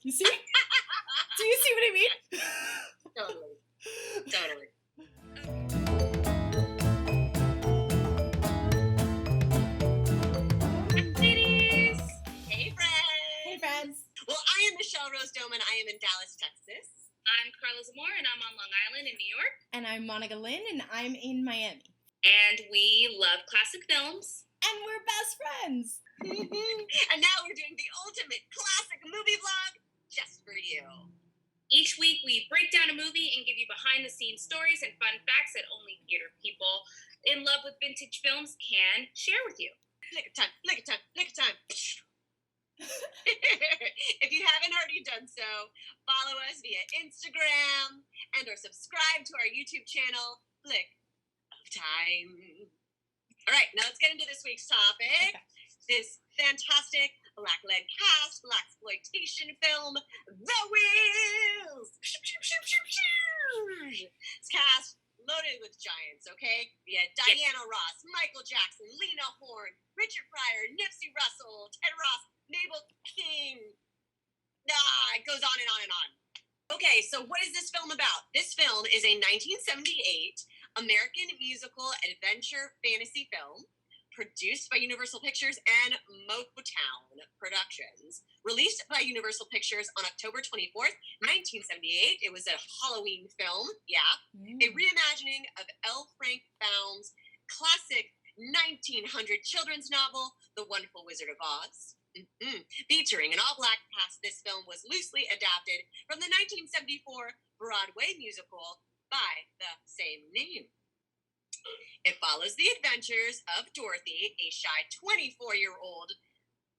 You see? Do you see what I mean? Totally. Ladies! Hey, friends! Hey, friends. Well, I am Michelle Rose Dome, and I am in Dallas, Texas. I'm Carla Zamora, and I'm on Long Island in New York. And I'm Monica Lynn, and I'm in Miami. And we love classic films. And we're best friends. And now we're doing the ultimate classic movie vlog just for you. Each week, we break down a movie and give you behind-the-scenes stories and fun facts that only theater people in love with vintage films can share with you. Lick of time. If you haven't already done so, follow us via Instagram and or subscribe to our YouTube channel, Flick of Time. All right, now let's get into this week's topic. Okay. This fantastic black-led cast, blaxploitation film, The Wheels. It's cast loaded with giants, okay? We had Diana Ross, Michael Jackson, Lena Horne, Richard Pryor, Nipsey Russell, Ted Ross, Mabel King. It goes on and on and on. Okay, so what is this film about? This film is a 1978 American musical adventure fantasy film produced by Universal Pictures and Motown Productions. Released by Universal Pictures on October 24th, 1978. It was a Halloween film, a reimagining of L. Frank Baum's classic 1900 children's novel, The Wonderful Wizard of Oz. Featuring an all-black cast, this film was loosely adapted from the 1974 Broadway musical by the same name. It follows the adventures of Dorothy, a shy 24-year-old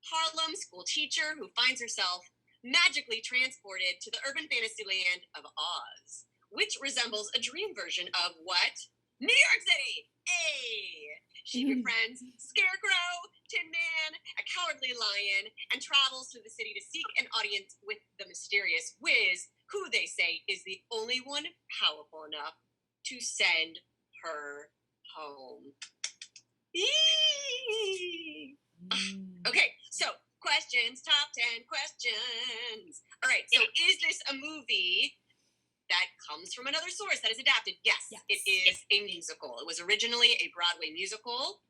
Harlem school teacher who finds herself magically transported to the urban fantasy land of Oz, which resembles a dream version of what? New York City! Hey! She befriends Scarecrow, Tin Man, a cowardly lion, and travels through the city to seek an audience with the mysterious Wiz, who they say is the only one powerful enough to send her home. Okay, so questions, top 10 questions. All right, so is this a movie that comes from another source that is adapted? Yes. It is a musical. It was originally a Broadway musical.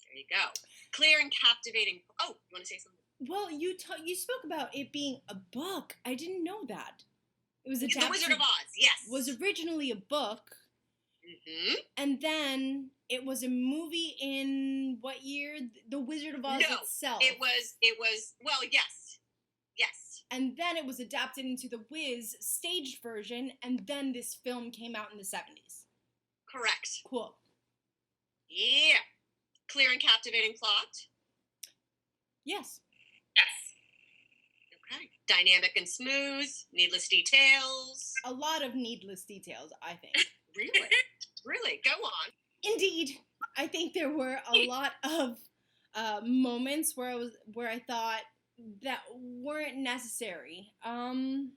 There you go. Clear and captivating. Oh, you want to say something? Well, you spoke about it being a book. I didn't know that. It was adapted. The Wizard of Oz, yes. Was originally a book. Mm-hmm. And then it was a movie in what year? The Wizard of Oz itself. It was, well, yes. Yes. And then it was adapted into the Wiz staged version, and then this film came out in the 70s. Correct. Cool. Yeah. Clear and captivating plot? Yes. Okay. Dynamic and smooth, needless details. A lot of needless details, I think. Really? Really? Go on. Indeed. I think there were a lot of moments where I thought that weren't necessary. I'm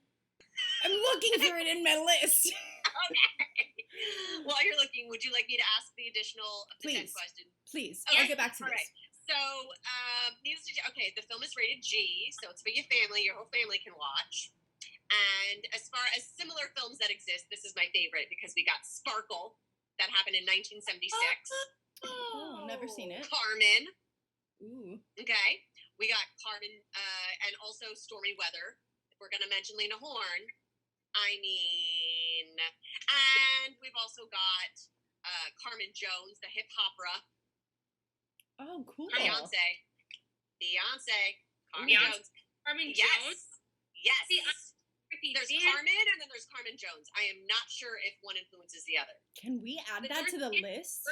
looking for it in my list. Okay. While you're looking, would you like me to ask the additional 10 questions? Please. Okay. I'll get back to this. All right. So, the film is rated G, so it's for your family. Your whole family can watch. And as far as similar films that exist, this is my favorite because we got Sparkle, that happened in 1976. Oh, never seen it. Carmen. Ooh. Okay. We got Carmen, and also Stormy Weather. If we're going to mention Lena Horne. And we've also got Carmen Jones, the hip opera. Oh, cool. Beyonce. Carmen Jones. Carmen Jones? Yes. See, there's Carmen and then there's Carmen Jones. I am not sure if one influences the other. Can we add that to the list?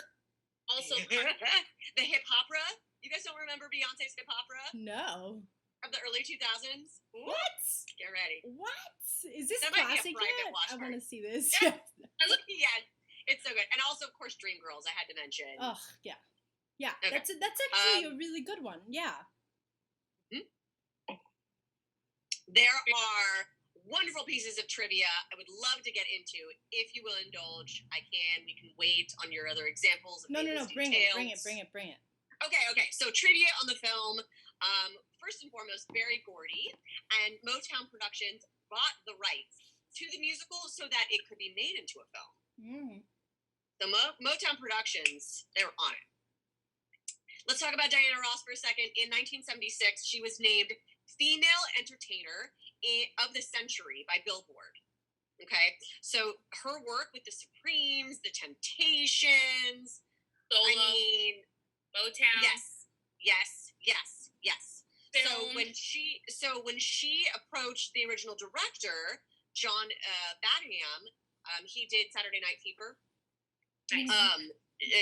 Also, the hip opera. You guys don't remember Beyonce's hip opera? No. Of the early 2000s? What? Get ready. What? Is this That might be a classic private yet? watch I want to see this. Yeah. Yeah, it's so good. And also, of course, Dreamgirls, I had to mention. Oh, yeah. Yeah, Okay. that's actually a really good one. Yeah. There are wonderful pieces of trivia I would love to get into. If you will indulge, I can. We can wait on your other examples. Of No. Bring it. Okay. So trivia on the film. first and foremost, very Gordy, and Motown Productions bought the rights to the musical so that it could be made into a film. So Motown Productions, they were on it. Let's talk about Diana Ross for a second. In 1976, she was named Female Entertainer of the Century by Billboard. Okay, so her work with the Supremes, the Temptations, Solo, Motown. Yes. Film. So when she approached the original director, John Badham, he did Saturday Night Fever. Nice.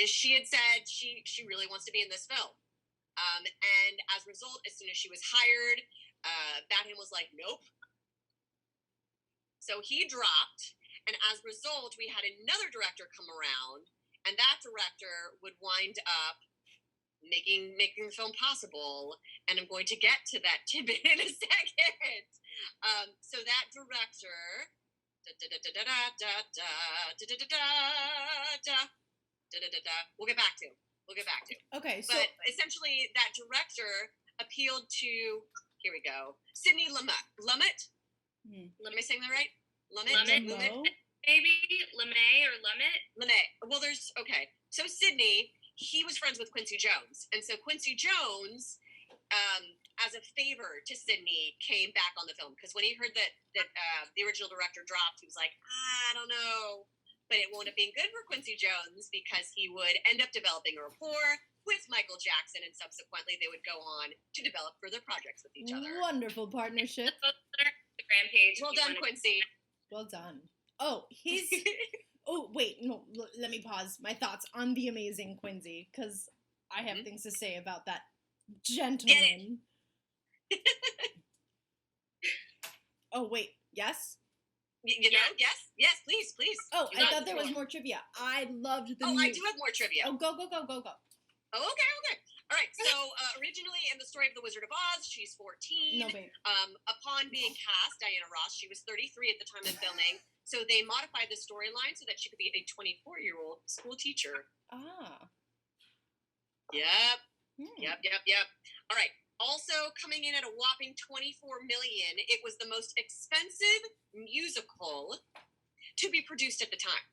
She had said she really wants to be in this film. And as a result, as soon as she was hired, Badham was like, nope. So he dropped, and as a result, we had another director come around, and that director would wind up making the film possible, and I'm going to get to that tidbit in a second. So that director, we'll get back to. Okay, so But essentially, that director appealed to, here we go, Sidney Lumet. Am I saying that right? Lumet? Maybe Lumet or Lumet. Well, okay. So Sidney, he was friends with Quincy Jones. And so Quincy Jones, as a favor to Sidney, came back on the film. Because when he heard that the original director dropped, he was like, I don't know. But it wound up being good for Quincy Jones because he would end up developing a rapport with Michael Jackson, and subsequently they would go on to develop further projects with each other. Wonderful partnership. Instagram page. Well done, Quincy. Well done. Oh, oh, wait, no, let me pause my thoughts on the amazing Quincy, because I have things to say about that gentleman. Oh, wait, yes? You know, yes, please. Oh, I thought there was more trivia. I loved the I do have more trivia. Oh, go. Oh, okay. All right, so originally in the story of The Wizard of Oz, she's 14. No, babe. Upon being cast, Diana Ross, she was 33 at the time of filming, so they modified the storyline so that she could be a 24-year-old school teacher. Ah. Yep. All right. Also coming in at a whopping $24 million, it was the most expensive musical to be produced at the time.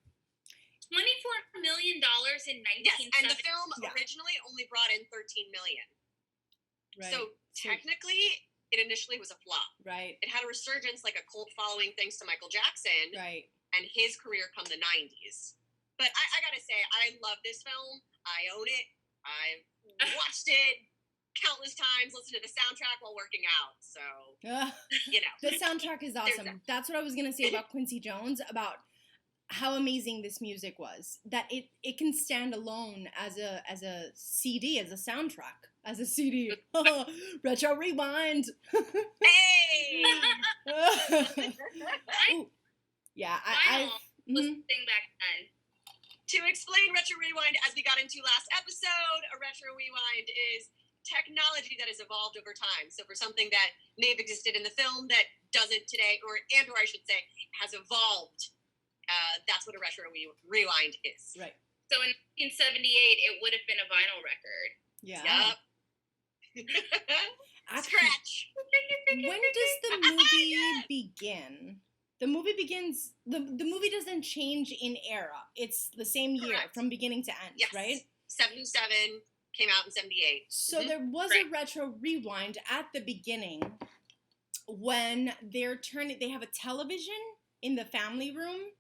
$24 million in 1970. Yes, and the film originally only brought in $13 million. Right. So technically, it initially was a flop. Right. It had a resurgence, like a cult following, thanks to Michael Jackson. Right. And his career come the 90s. But I gotta say, I love this film. I own it. I've watched it countless times, listened to the soundtrack while working out. So, you know. The soundtrack is awesome. That's what I was going to say about Quincy Jones, about how amazing this music was. That it can stand alone as a CD, as a soundtrack, as a CD. Retro Rewind. Hey! Ooh. Yeah, I listening back then. To explain Retro Rewind, as we got into last episode, a Retro Rewind is technology that has evolved over time. So for something that may have existed in the film that doesn't today, or I should say, has evolved, that's what a Retro Rewind is. Right. So in 1978, it would have been a vinyl record. Yeah. Yep. Scratch. When does the movie begin? The movie begins. The movie doesn't change in era. It's the same year. Correct. From beginning to end, Yes. right? 77 came out in 78. So there was a Retro Rewind at the beginning when they have a television in the family room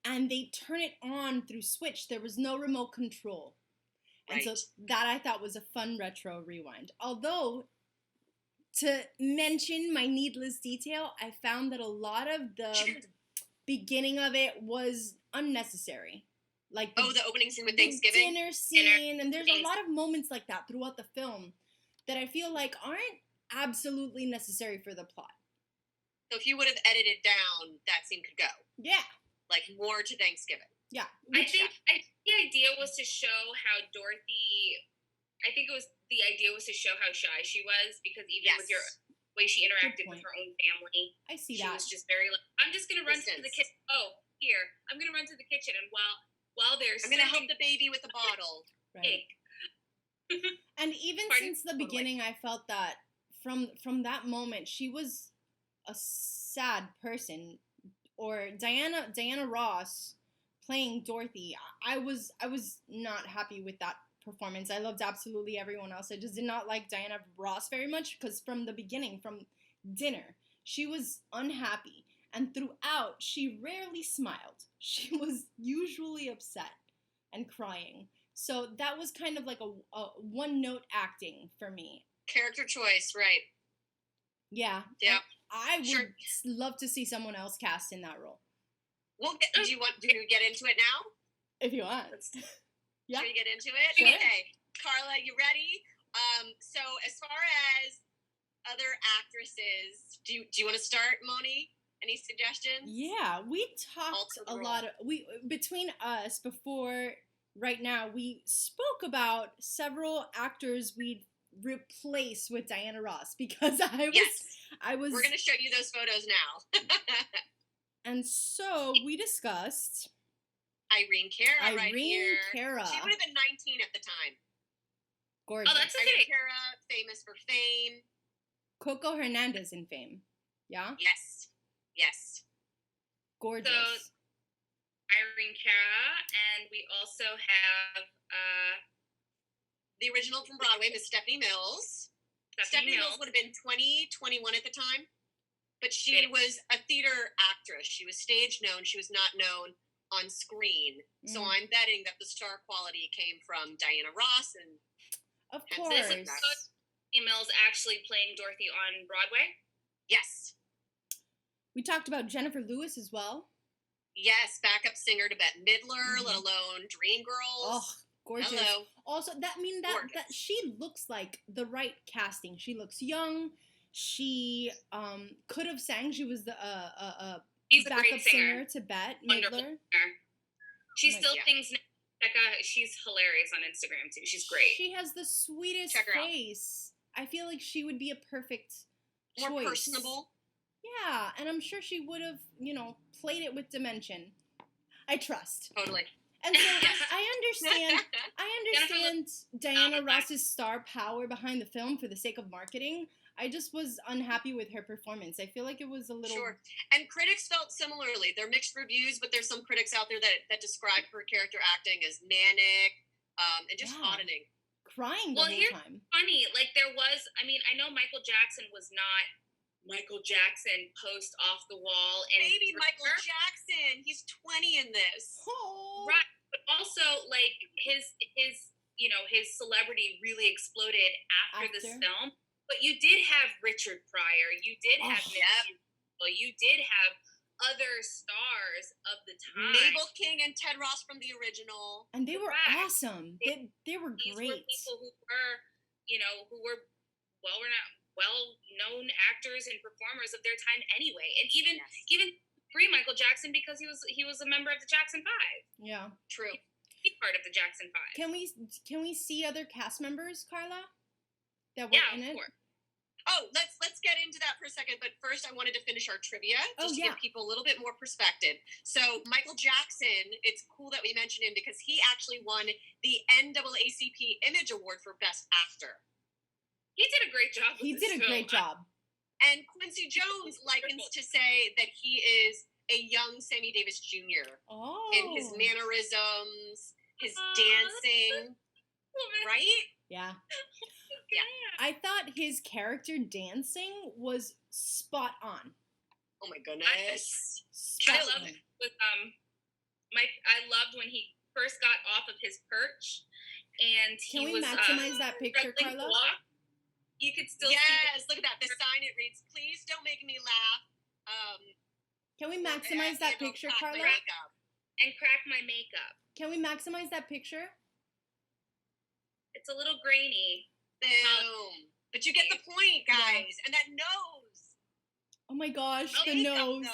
and they turn it on through switch. There was no remote control. And so that I thought was a fun Retro Rewind. Although, to mention my needless detail, I found that a lot of the beginning of it was unnecessary. Like the opening scene with Thanksgiving? Dinner scene, and there's a lot of moments like that throughout the film that I feel like aren't absolutely necessary for the plot. So if you would have edited down, that scene could go. Yeah. Like more to Thanksgiving. Yeah. I think the idea was to show how Dorothy, the idea was to show how shy she was, because even with your way she interacted with her own family, I see she that. was just very like, I'm just going to run to the kitchen. Oh, here. I'm going to run to the kitchen, and while there's I'm going to help the baby with the bottle. Right. And even since the beginning, I felt that from that moment, she was a sad person. Or Diana Ross playing Dorothy. I was not happy with that performance. I loved absolutely everyone else. I just did not like Diana Ross very much because from the beginning, from dinner, she was unhappy, and throughout she rarely smiled. She was usually upset and crying. So that was kind of like a one-note acting for me. Character choice, right? Yeah. Yeah. I would love to see someone else cast in that role. Do you want to get into it now? If you want. Yeah. Should we get into it? Sure. Okay. Carla, you ready? So as far as other actresses, do you want to start, Moni? Any suggestions? Yeah, we talked a lot. Between us before right now, we spoke about several actors we'd replace with Diana Ross because I was. We're gonna show you those photos now. And so we discussed Irene Cara right here. Cara. She would have been 19 at the time. Gorgeous. Oh, that's Irene Cara, famous for Fame. Coco Hernandez in Fame. Yeah? Yes. Gorgeous. So, Irene Cara, and we also have the original from Broadway, Miss Stephanie Mills. Stephanie Mills would have been 20, 21 at the time. But she was a theater actress. She was stage known. She was not known on screen. So I'm betting that the star quality came from Diana Ross. And of course. Stephanie Mills actually playing Dorothy on Broadway? Yes. We talked about Jennifer Lewis as well. Yes, backup singer to Bette Midler, let alone Dreamgirls. Oh, gorgeous. Hello. Also, that she looks like the right casting. She looks young. She could have sang. She was the backup singer to Bette Midler. She still sings. She's hilarious on Instagram too. She's great. She has the sweetest face. I feel like she would be a perfect choice. More personable. Yeah, and I'm sure she would have, played it with dimension. I trust. Totally. And so I understand Diana Ross's star power behind the film for the sake of marketing. I just was unhappy with her performance. I feel like it was a little... Sure. And critics felt similarly. There are mixed reviews, but there's some critics out there that describe her character acting as manic and just auditing. Crying the whole time. Funny. Like, there was... I mean, I know Michael Jackson was not Michael Jackson post off the wall. And Baby Michael Jackson! He's 20 in this. Oh. Right. But also, like, his celebrity really exploded after this film. But you did have Richard Pryor. You did have Nipsy Russell. You did have other stars of the time. Mabel King and Ted Ross from the original. And they were awesome. They were great. These were people who were well-known actors and performers of their time anyway. And even pre-Michael Jackson, because he was a member of the Jackson 5. Yeah. True. He's part of the Jackson 5. Can we see other cast members, Carla? That were in it? Of course. Oh, let's get into that for a second. But first, I wanted to finish our trivia just to give people a little bit more perspective. So Michael Jackson, it's cool that we mentioned him because he actually won the NAACP Image Award for Best Actor. He did a great job. Great job. And Quincy Jones likens to say that he is a young Sammy Davis Jr. In his mannerisms, his dancing, right? Yeah. I thought his character dancing was spot on. Oh my goodness. I loved it. I loved when he first got off of his perch and Can we maximize that picture, Carla? You could still see look at that. The sign, it reads, "Please don't make me laugh." Can we maximize that picture, Carla? And crack my makeup. Can we maximize that picture? It's a little grainy. Boom. But you get the point, guys. And that nose. Oh my gosh, the nose.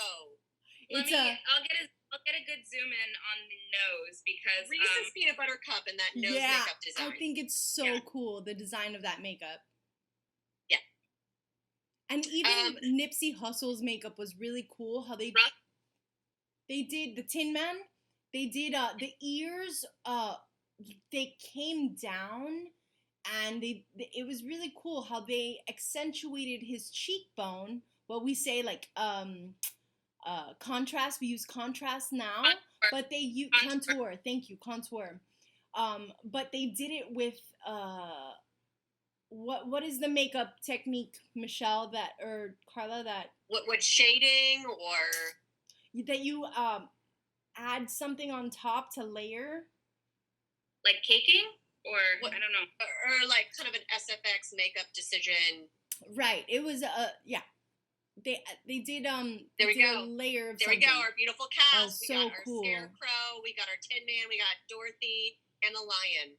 I'll get a good zoom in on the nose because Reese's peanut butter cup and that nose makeup design. I think it's so cool, the design of that makeup. Yeah. And even Nipsey Hussle's makeup was really cool. How they did the Tin Man. They did the ears. They came down and it was really cool how they accentuated his cheekbone. What we say, like, contrast. We use contrast now, but they use contour. Thank you, contour. But they did it with what is the makeup technique, Michelle, that, or Carla, that what shading, or that you add something on top to layer, like caking, or what, I don't know, or like kind of an SFX makeup decision. Right. It was yeah. They did there we did go. a layer of there something. we go, our beautiful cast. Oh, We so got our cool. Scarecrow, we got our Tin Man, we got Dorothy, and the lion.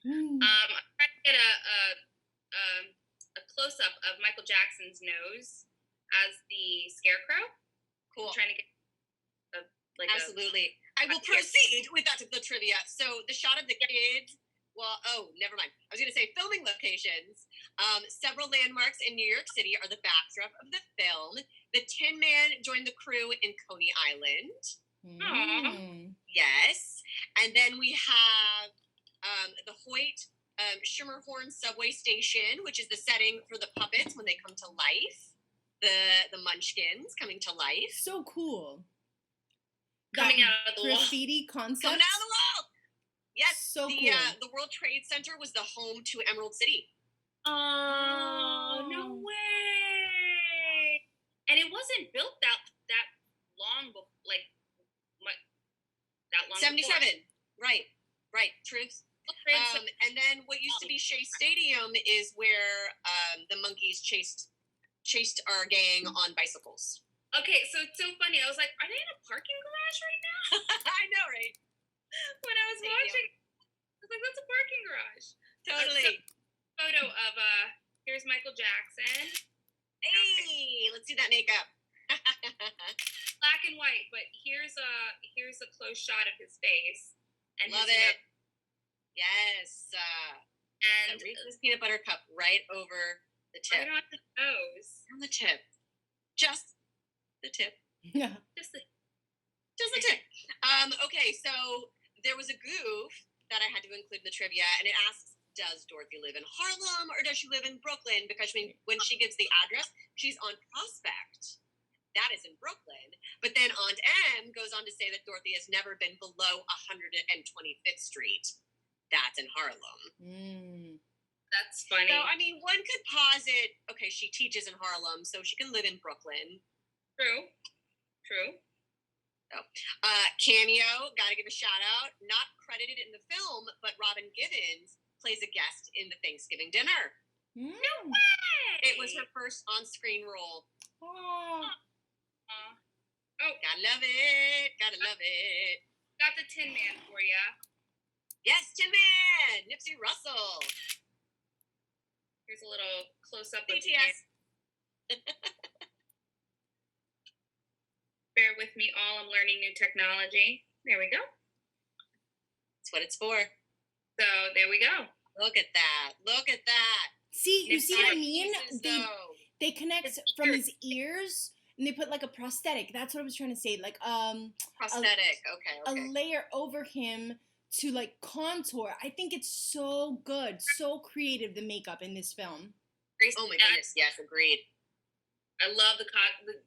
I'm trying to get a close up of Michael Jackson's nose as the Scarecrow. Cool. I'm trying to get Absolutely. I will proceed with that, the trivia. So the shot of the kids. Well, never mind. I was going to say filming locations. Several landmarks in New York City are the backdrop of the film. The Tin Man joined the crew in Coney Island. Yes. And then we have the Hoyt Schermerhorn subway station, which is the setting for the puppets when they come to life. The Munchkins coming to life. So cool. Coming out of the graffiti concept. Coming out of the wall. Yes. So cool. The World Trade Center was the home to Emerald City. Oh, no way! And it wasn't built that long, that long. 77. Before. Right. Truth. And then what used to be Shea Stadium is where the monkeys chased our gang on bicycles. Okay, so it's so funny. I was like, are they in a parking garage right now? I know, right? When I was watching, I was like, that's a parking garage. Totally. Photo of here's Michael Jackson. Hey, let's see that makeup. Black and white, but here's a close shot of his face. And love it. Yes. And Reese's peanut butter cup right over the tip. Right on the nose. On the tip. Just the tip. Yeah. Just the tip. Okay, so there was a goof that I had to include in the trivia, and it asks, does Dorothy live in Harlem or does she live in Brooklyn? Because when she gives the address, she's on Prospect. That is in Brooklyn. But then Aunt M goes on to say that Dorothy has never been below 125th Street. That's in Harlem. That's funny. So, I mean, one could posit, okay, she teaches in Harlem, so she can live in Brooklyn. True. So, cameo, gotta give a shout out. Not credited in the film, but Robin Givens plays a guest in the Thanksgiving dinner. No way! It was her first on-screen role. Oh, Gotta love it. Got the Tin Man for ya. Yes, Tin Man! Nipsey Russell. Here's a little close-up of BTS. Bear with me all, I'm learning new technology. There we go. That's what it's for. So, there we go. Look at that. see, you see what I mean? Pieces, They connect from his ears, and they put like a prosthetic. That's what I was trying to say. Like prosthetic. Okay. A layer over him to like contour. I think it's so good, so creative, the makeup in this film. Oh my goodness, yes, agreed. I love the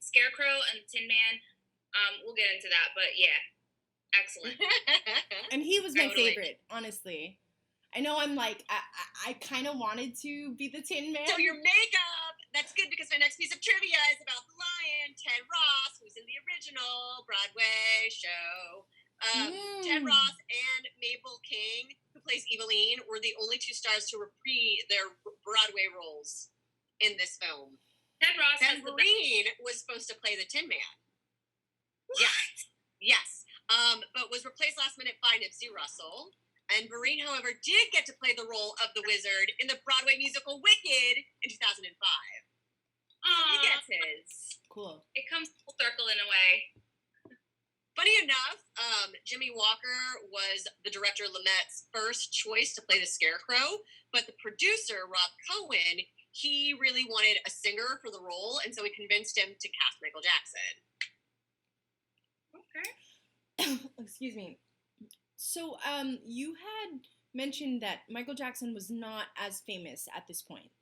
Scarecrow and the Tin Man. We'll get into that, but yeah, excellent. And he was my favorite, honestly. I know I'm like, I kind of wanted to be the Tin Man. So your makeup, that's good, because my next piece of trivia is about the lion, Ted Ross, who's in the original Broadway show. Ted Ross and Mabel King, who plays Evillene, were the only two stars to reprise their Broadway roles in this film. Ted Ross Ben Vereen was supposed to play the Tin Man. What? Yes. But was replaced last minute by Nipsey Russell. And Vereen, however, did get to play the role of the wizard in the Broadway musical Wicked in 2005. So he gets his. Cool. It comes full circle in a way. Funny enough, Jimmy Walker was the director Lumet's first choice to play the Scarecrow, but the producer, Rob Cohen, he really wanted a singer for the role, and so he convinced him to cast Michael Jackson. Okay. Excuse me. So, you had mention that Michael Jackson was not as famous at this point.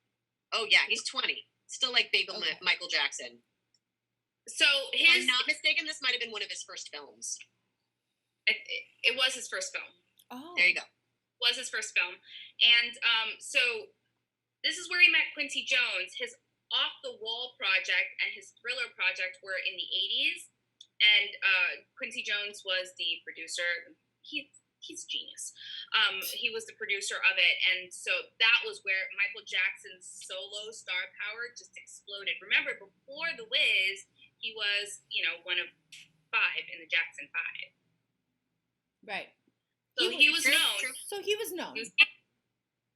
Oh yeah, he's 20. Still like Baby Michael Jackson. So if I'm not mistaken, this might have been one of his first films. It was his first film. Oh. There you go. Was his first film. And so this is where he met Quincy Jones. His Off the Wall project and his Thriller project were in the 80s. And Quincy Jones was the producer. He's a genius. He was the producer of it. And so that was where Michael Jackson's solo star power just exploded. Remember, before The Wiz, he was, one of 5 in the Jackson 5. Right. So he was known. So he was known.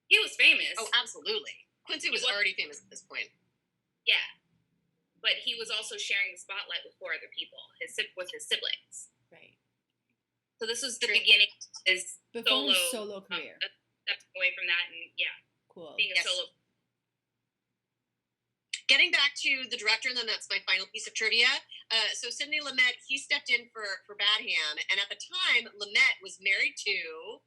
He was famous. Oh, absolutely. Quincy was already famous at this point. Yeah. But he was also sharing the spotlight with 4 other people, with his siblings. Right. So this was the beginning of his solo career. Stepping away from that and, cool. being a solo. Getting back to the director, and then that's my final piece of trivia. So Sidney Lumet, he stepped in for Badham, and at the time, Lumet was married to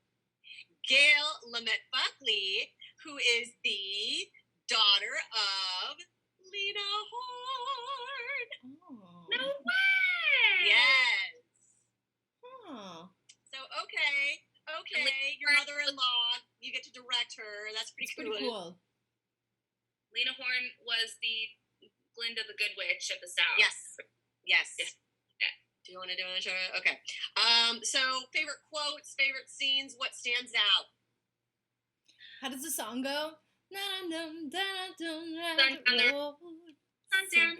Gail Lumet Buckley, who is the daughter of Lena Horne. Oh. No way! Yes. Huh. So, okay, your mother-in-law, you get to direct her. That's pretty cool. Lena Horne was the Glinda the Good Witch of the South. Yes. Yeah. Do you want to do it? Okay. So, favorite quotes, favorite scenes, what stands out? How does the song go? Sundown,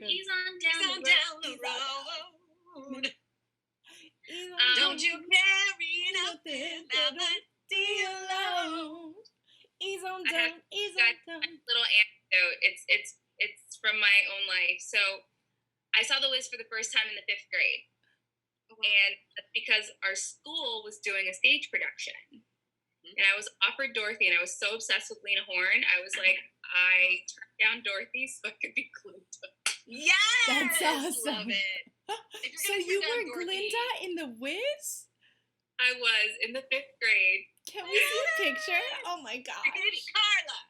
he's on down the road. Don't you carry nothing but alone. He's on down. He's on down. Little anecdote. It's from my own life. So I saw The Wiz for the first time in the 5th grade, and that's because our school was doing a stage production, and I was offered Dorothy, and I was so obsessed with Lena Horne. I was like, I turned down Dorothy so I could be Glinda. Yes, that's awesome. Love it. So you were Glinda in The Wiz? I was in the 5th grade. Can we see a picture? Oh my gosh. Carla.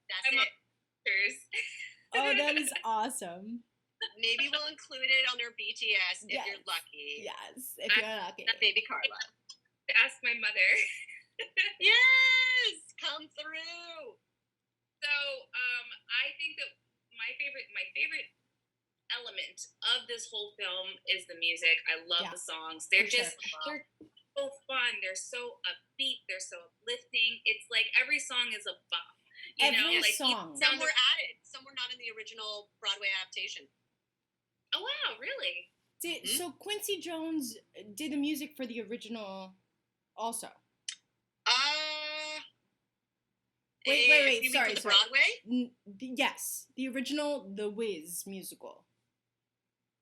That's it. Oh, that is awesome. Maybe we'll include it on our BTS if you're lucky. Yes, if you're lucky. Baby Carla. Ask my mother. Yes, come through. So, I think that my favorite element of this whole film is the music. I love the songs. They're they're so fun. They're so upbeat. They're so uplifting. It's like every song is a bop. Every song. Some were added. Some were not in the original Broadway adaptation. Oh wow, really? So Quincy Jones did the music for the original also. Wait. Sorry. Broadway? Yes, the original The Wiz musical.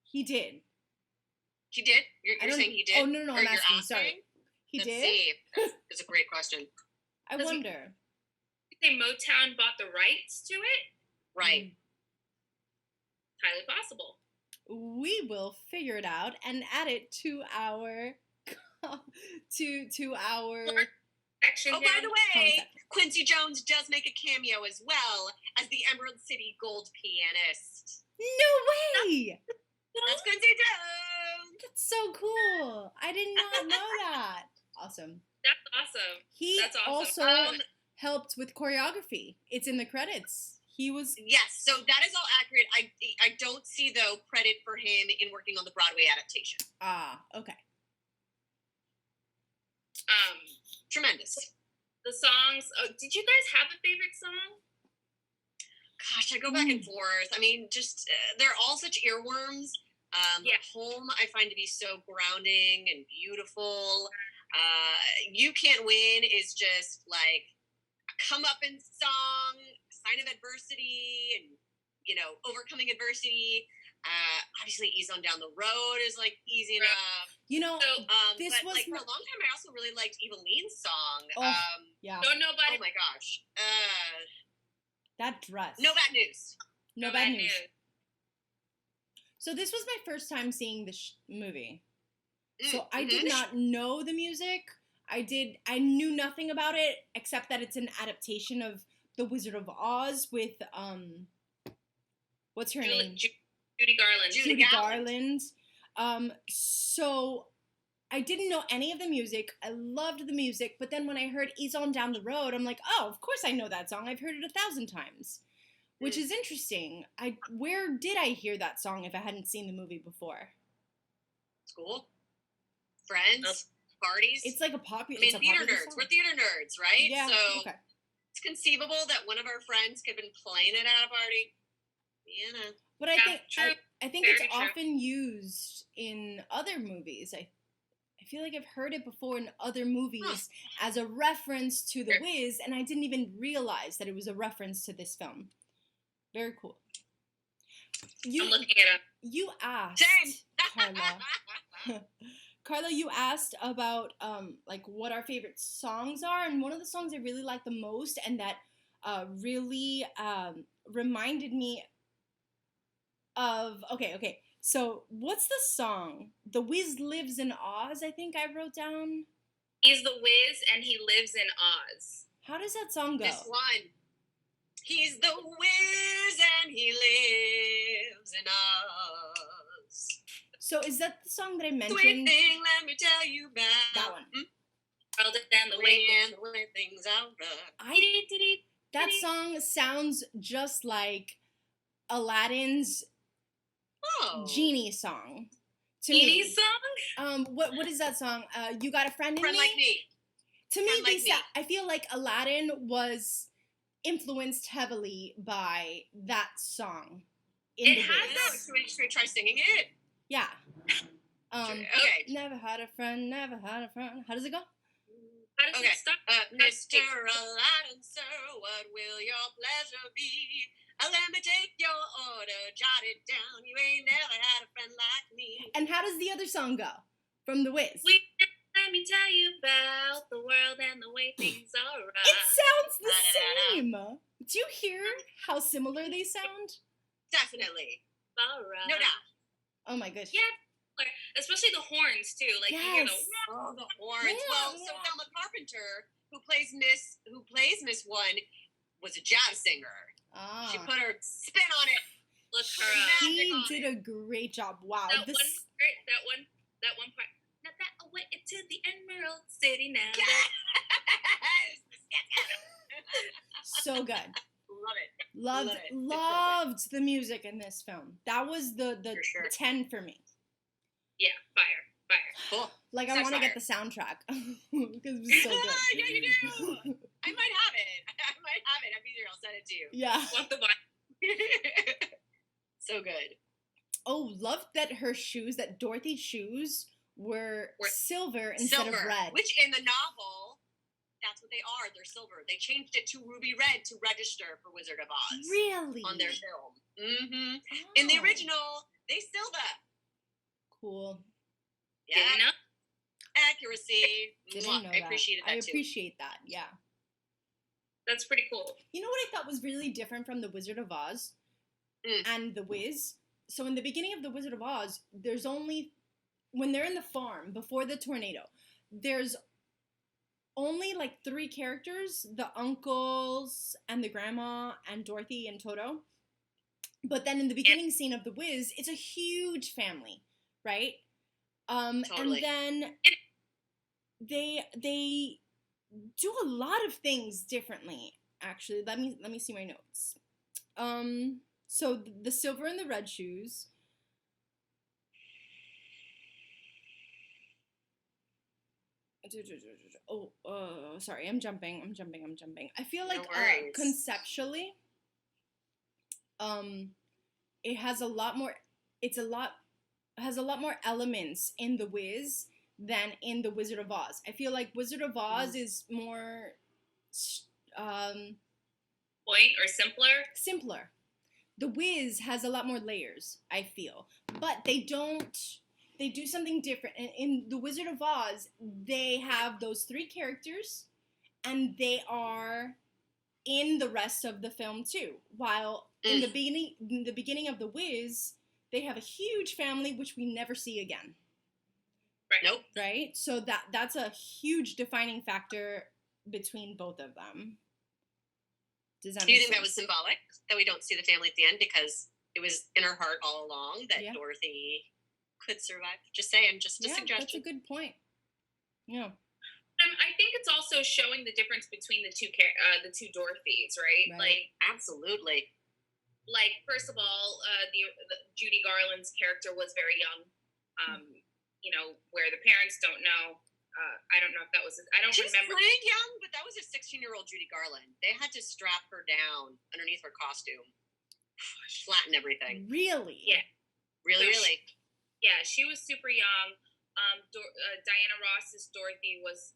He did. He did? You're saying he did? Oh, no, I'm asking. Sorry. Let's did? See. That's a great question. I wonder. You say Motown bought the rights to it? Right. Highly possible. We will figure it out and add it to our Oh, by the way, Quincy Jones does make a cameo as well as the Emerald City Gold pianist. No way! That's Quincy Jones! That's so cool. I did not know that. Awesome. That's awesome. He That's awesome. also helped with choreography. It's in the credits. He was... Yes, so that is all accurate. I don't see, though, credit for him in working on the Broadway adaptation. Ah, okay. Tremendous. The songs. Oh, did you guys have a favorite song? Gosh, I go back and forth. I mean, just they're all such earworms. Home I find to be so grounding and beautiful. You Can't Win is just like a come-up-in song, sign of adversity, and overcoming adversity. Obviously, Ease on Down the Road is like easy enough. This but was like for a long time, I also really liked Evellene's song. Yeah. Don't Nobody. Oh my gosh. That dress. No Bad News. No Bad News. So this was my first time seeing the movie. So I did not know the music. I knew nothing about it except that it's an adaptation of The Wizard of Oz with what's her name? Judy Garland. Judy Garland. So I didn't know any of the music. I loved the music, but then when I heard Ease On Down the Road, I'm like, oh, of course I know that song. I've heard it 1,000 times, which is interesting. Where did I hear that song if I hadn't seen the movie before? School, friends, parties. It's like a popular. I mean, theater nerds. Song. We're theater nerds, right? Yeah. So okay. It's conceivable that one of our friends could have been playing it at a party. You know. But I think it's often used in other movies. I feel like I've heard it before in other movies as a reference to The Wiz, and I didn't even realize that it was a reference to this film. Very cool. I'm looking it up. You asked, Carla, you asked about like what our favorite songs are, and one of the songs I really like the most, and that really reminded me of okay. So what's the song? The Wiz lives in Oz. I think I wrote down. He's the Wiz, and he lives in Oz. How does that song go? This one. He's the Wiz, and he lives in Oz. So is that the song that I mentioned? Sweet thing, let me tell you about that one. The way things are. That song sounds just like Aladdin's Genie song. Genie song? What is that song? You Got a Friend in Me? Like me. To me, I feel like Aladdin was influenced heavily by that song. It has that. Should we try singing it? Yeah. Okay. Never had a friend. How does it go? How does it start? Mr. Aladdin, sir, what will your pleasure be? Let me take your order, jot it down. You ain't never had a friend like me. And how does the other song go? From The Wiz. Let me tell you about the world and the way things are. It sounds the same. Do you hear how similar they sound? Definitely. No doubt. Oh my gosh. Yeah. Especially the horns too. Like yes. You hear the horns. Yeah, well, so Thelma Carpenter, who plays Miss One, was a jazz singer. She put her spin on it. Look her up. She did a great job. Wow. That one part. Now that away to the Emerald City now. Yes. So good. Love it. Loved the music in this film. That was the for sure. 10 for me. Yeah, fire. Cool. Like I want to get the soundtrack because it was so good. Yeah, you do. I might have it. I'm easier. I'll send it to you. Yeah. Want the vibe. So good. Oh, loved that that Dorothy's shoes were silver instead of red. Which in the novel, that's what they are. They're silver. They changed it to ruby red to register for Wizard of Oz. Really? On their film. Mm-hmm. Oh. In the original, they silver. Cool. Yeah. Accuracy. Didn't know I appreciated that too. I appreciate that. Yeah. That's pretty cool. You know what I thought was really different from The Wizard of Oz and The Wiz? So in the beginning of The Wizard of Oz, there's only, when they're in the farm before the tornado, there's only like 3 characters, the uncles and the grandma and Dorothy and Toto. But then in the beginning scene of The Wiz, it's a huge family, right? Totally. And then they do a lot of things differently. Actually, let me see my notes. So the silver and the red shoes. Sorry, I'm jumping. I feel like conceptually, it has a lot more. Has a lot more elements in The Wiz than in The Wizard of Oz. I feel like Wizard of Oz is more point or simpler. The Wiz has a lot more layers, I feel, but they do something different. In The Wizard of Oz, they have those 3 characters and they are in the rest of the film too, while in the beginning of The Wiz, they have a huge family, which we never see again. Right. Nope. Right? So that's a huge defining factor between both of them. Does that Do you make think that sense? was symbolic that we don't see the family at the end because it was in her heart all along that Dorothy could survive? Just saying, just a suggestion. That's a good point. Yeah. I think it's also showing the difference between the two Dorothys, right? Like, absolutely. Like, first of all, the Judy Garland's character was very young. You know, where the parents don't know. I don't know if that was. I don't she remember. She was playing young, but that was a 16-year-old Judy Garland. They had to strap her down underneath her costume, flatten everything. Really? Yeah. Really. She was super young. Diana Ross's Dorothy was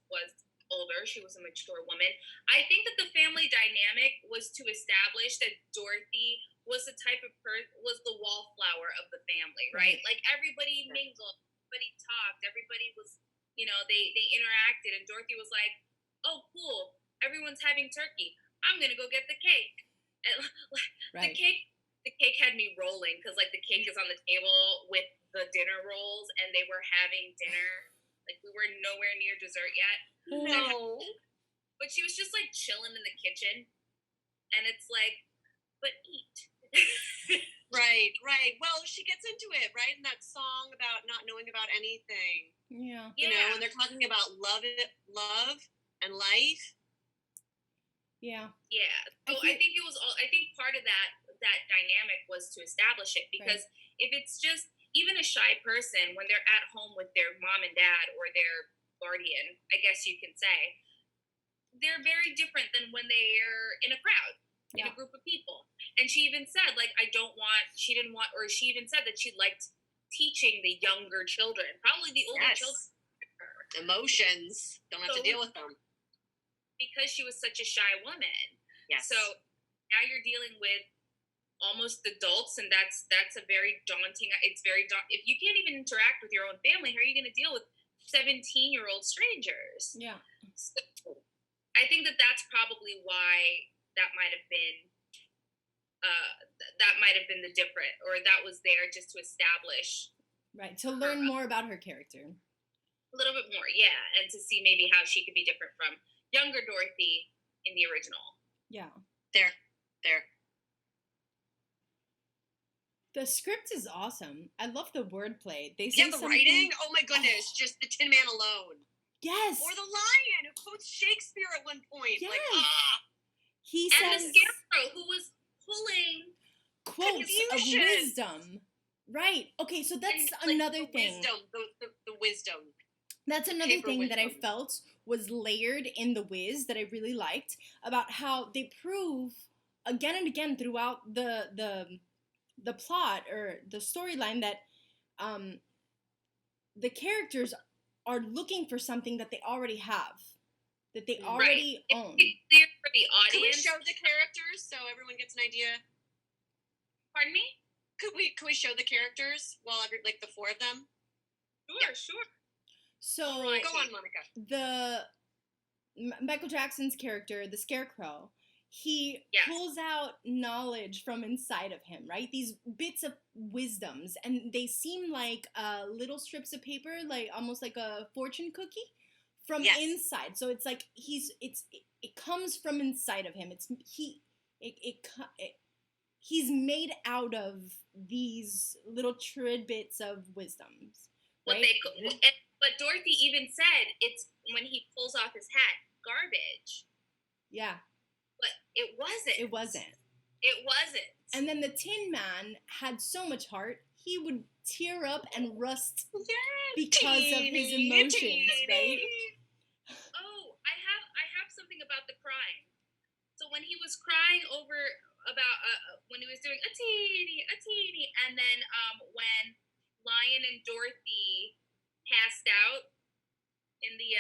older. She was a mature woman. I think that the family dynamic was to establish that Dorothy was the type of was the wallflower of the family, right? Like, everybody mingled, everybody talked, everybody was, you know, they interacted, and Dorothy was like, "Oh, cool, everyone's having turkey. I'm gonna go get the cake." And the cake had me rolling because, like, the cake is on the table with the dinner rolls, and they were having dinner. Like, we were nowhere near dessert yet. No. But she was just, like, chilling in the kitchen, and it's like, but eat. Right. Well, she gets into it, right? In that song about not knowing about anything. Yeah. You know, when they're talking about love and life. Yeah. So I think it was all. I think part of that dynamic was to establish it, because if it's just even a shy person when they're at home with their mom and dad or their guardian, I guess you can say, they're very different than when they're in a crowd, in a group of people. And she even said, like, she even said that she liked teaching the younger children, probably the older children. Emotions, don't have to deal with them. Because she was such a shy woman. Yes. So now you're dealing with almost adults, and that's a very daunting. It's very if you can't even interact with your own family, how are you going to deal with 17-year-old strangers? Yeah. So I think that's probably why that might have been the different, or that was there just to establish. Right, to learn more about her character. A little bit more, yeah, and to see maybe how she could be different from younger Dorothy in the original. Yeah. There. The script is awesome. I love the wordplay. They say the writing? Oh my goodness, just the Tin Man alone. Yes. Or the lion who quotes Shakespeare at one point. Yes. Like, He and says, the Scarecrow, who was pulling quotes of wisdom. Right. Okay, so that's another thing. The wisdom. That's another thing that I felt was layered in The Wiz that I really liked, about how they prove again and again throughout the plot or the storyline that the characters are looking for something that they already have, that they already own. It's clear for the audience. Can we show the characters so everyone gets an idea? Pardon me? Could we show the characters while the four of them? Sure. So go on, Monica. Michael Jackson's character, the Scarecrow, he pulls out knowledge from inside of him, right? These bits of wisdoms, and they seem like little strips of paper, like almost like a fortune cookie from inside. So it's like it comes from inside of him. He's made out of these little tidbits of wisdoms. Right? But Dorothy even said it's when he pulls off his hat, garbage. Yeah. But it wasn't. It wasn't. And then the Tin Man had so much heart, he would tear up and rust because of his emotions, right? Oh, I have something about the crying. So when he was crying about when he was doing a teeny, and then when Lion and Dorothy passed out in the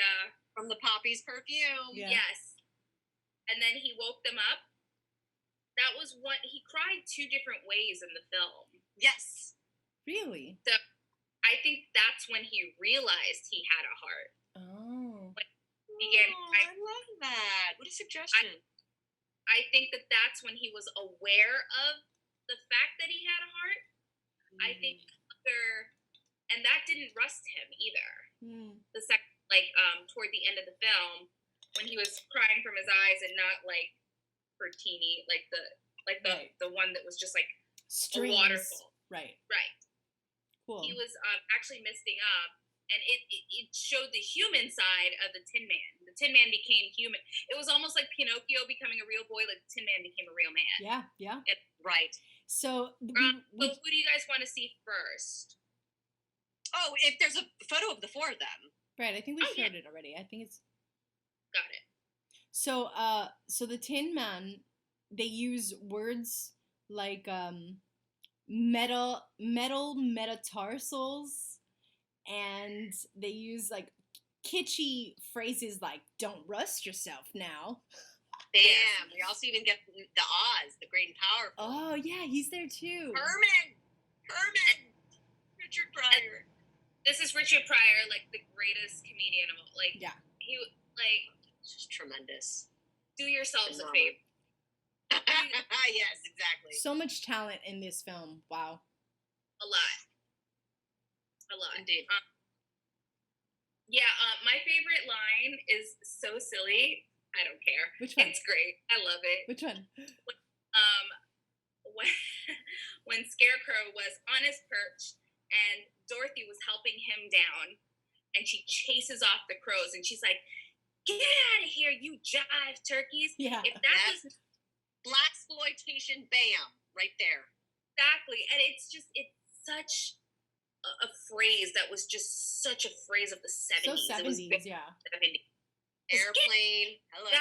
from the poppy's perfume. Yes. And then he woke them up. That was he cried two different ways in the film. Yes. Really? So I think that's when he realized he had a heart. Oh. I love that. What a suggestion. I think that's when he was aware of the fact that he had a heart. I think and that didn't rust him either. The second, toward the end of the film, when he was crying from his eyes and not like Bertini, the one that was just like strings. A waterfall. Right. Cool. He was actually misting up, and it showed the human side of the Tin Man. The Tin Man became human. It was almost like Pinocchio becoming a real boy, like the Tin Man became a real man. Yeah. Right. So, so who do you guys want to see first? Oh, if there's a photo of the four of them. Right, I think we showed it already. I think it's... Got it. So, so the Tin Man, they use words like metal metatarsals, and they use like kitschy phrases like "Don't rust yourself now." Damn, we also even get the Oz, the great and powerful. Oh yeah, he's there too. Herman, Richard Pryor. This is Richard Pryor, like the greatest comedian of all. Like, yeah, he like just tremendous. Do yourselves a favor. Yes, exactly. So much talent in this film. Wow. A lot. Indeed. My favorite line is so silly. I don't care. Which one? It's great. I love it. Which one? When Scarecrow was on his perch and Dorothy was helping him down, and she chases off the crows, and she's like, "Get out of here, you jive turkeys!" Yeah. If that was blaxploitation, bam, right there. Exactly, and it's such a phrase that was just such a phrase of the 70s. So 70s, yeah. 70s. Airplane, hello.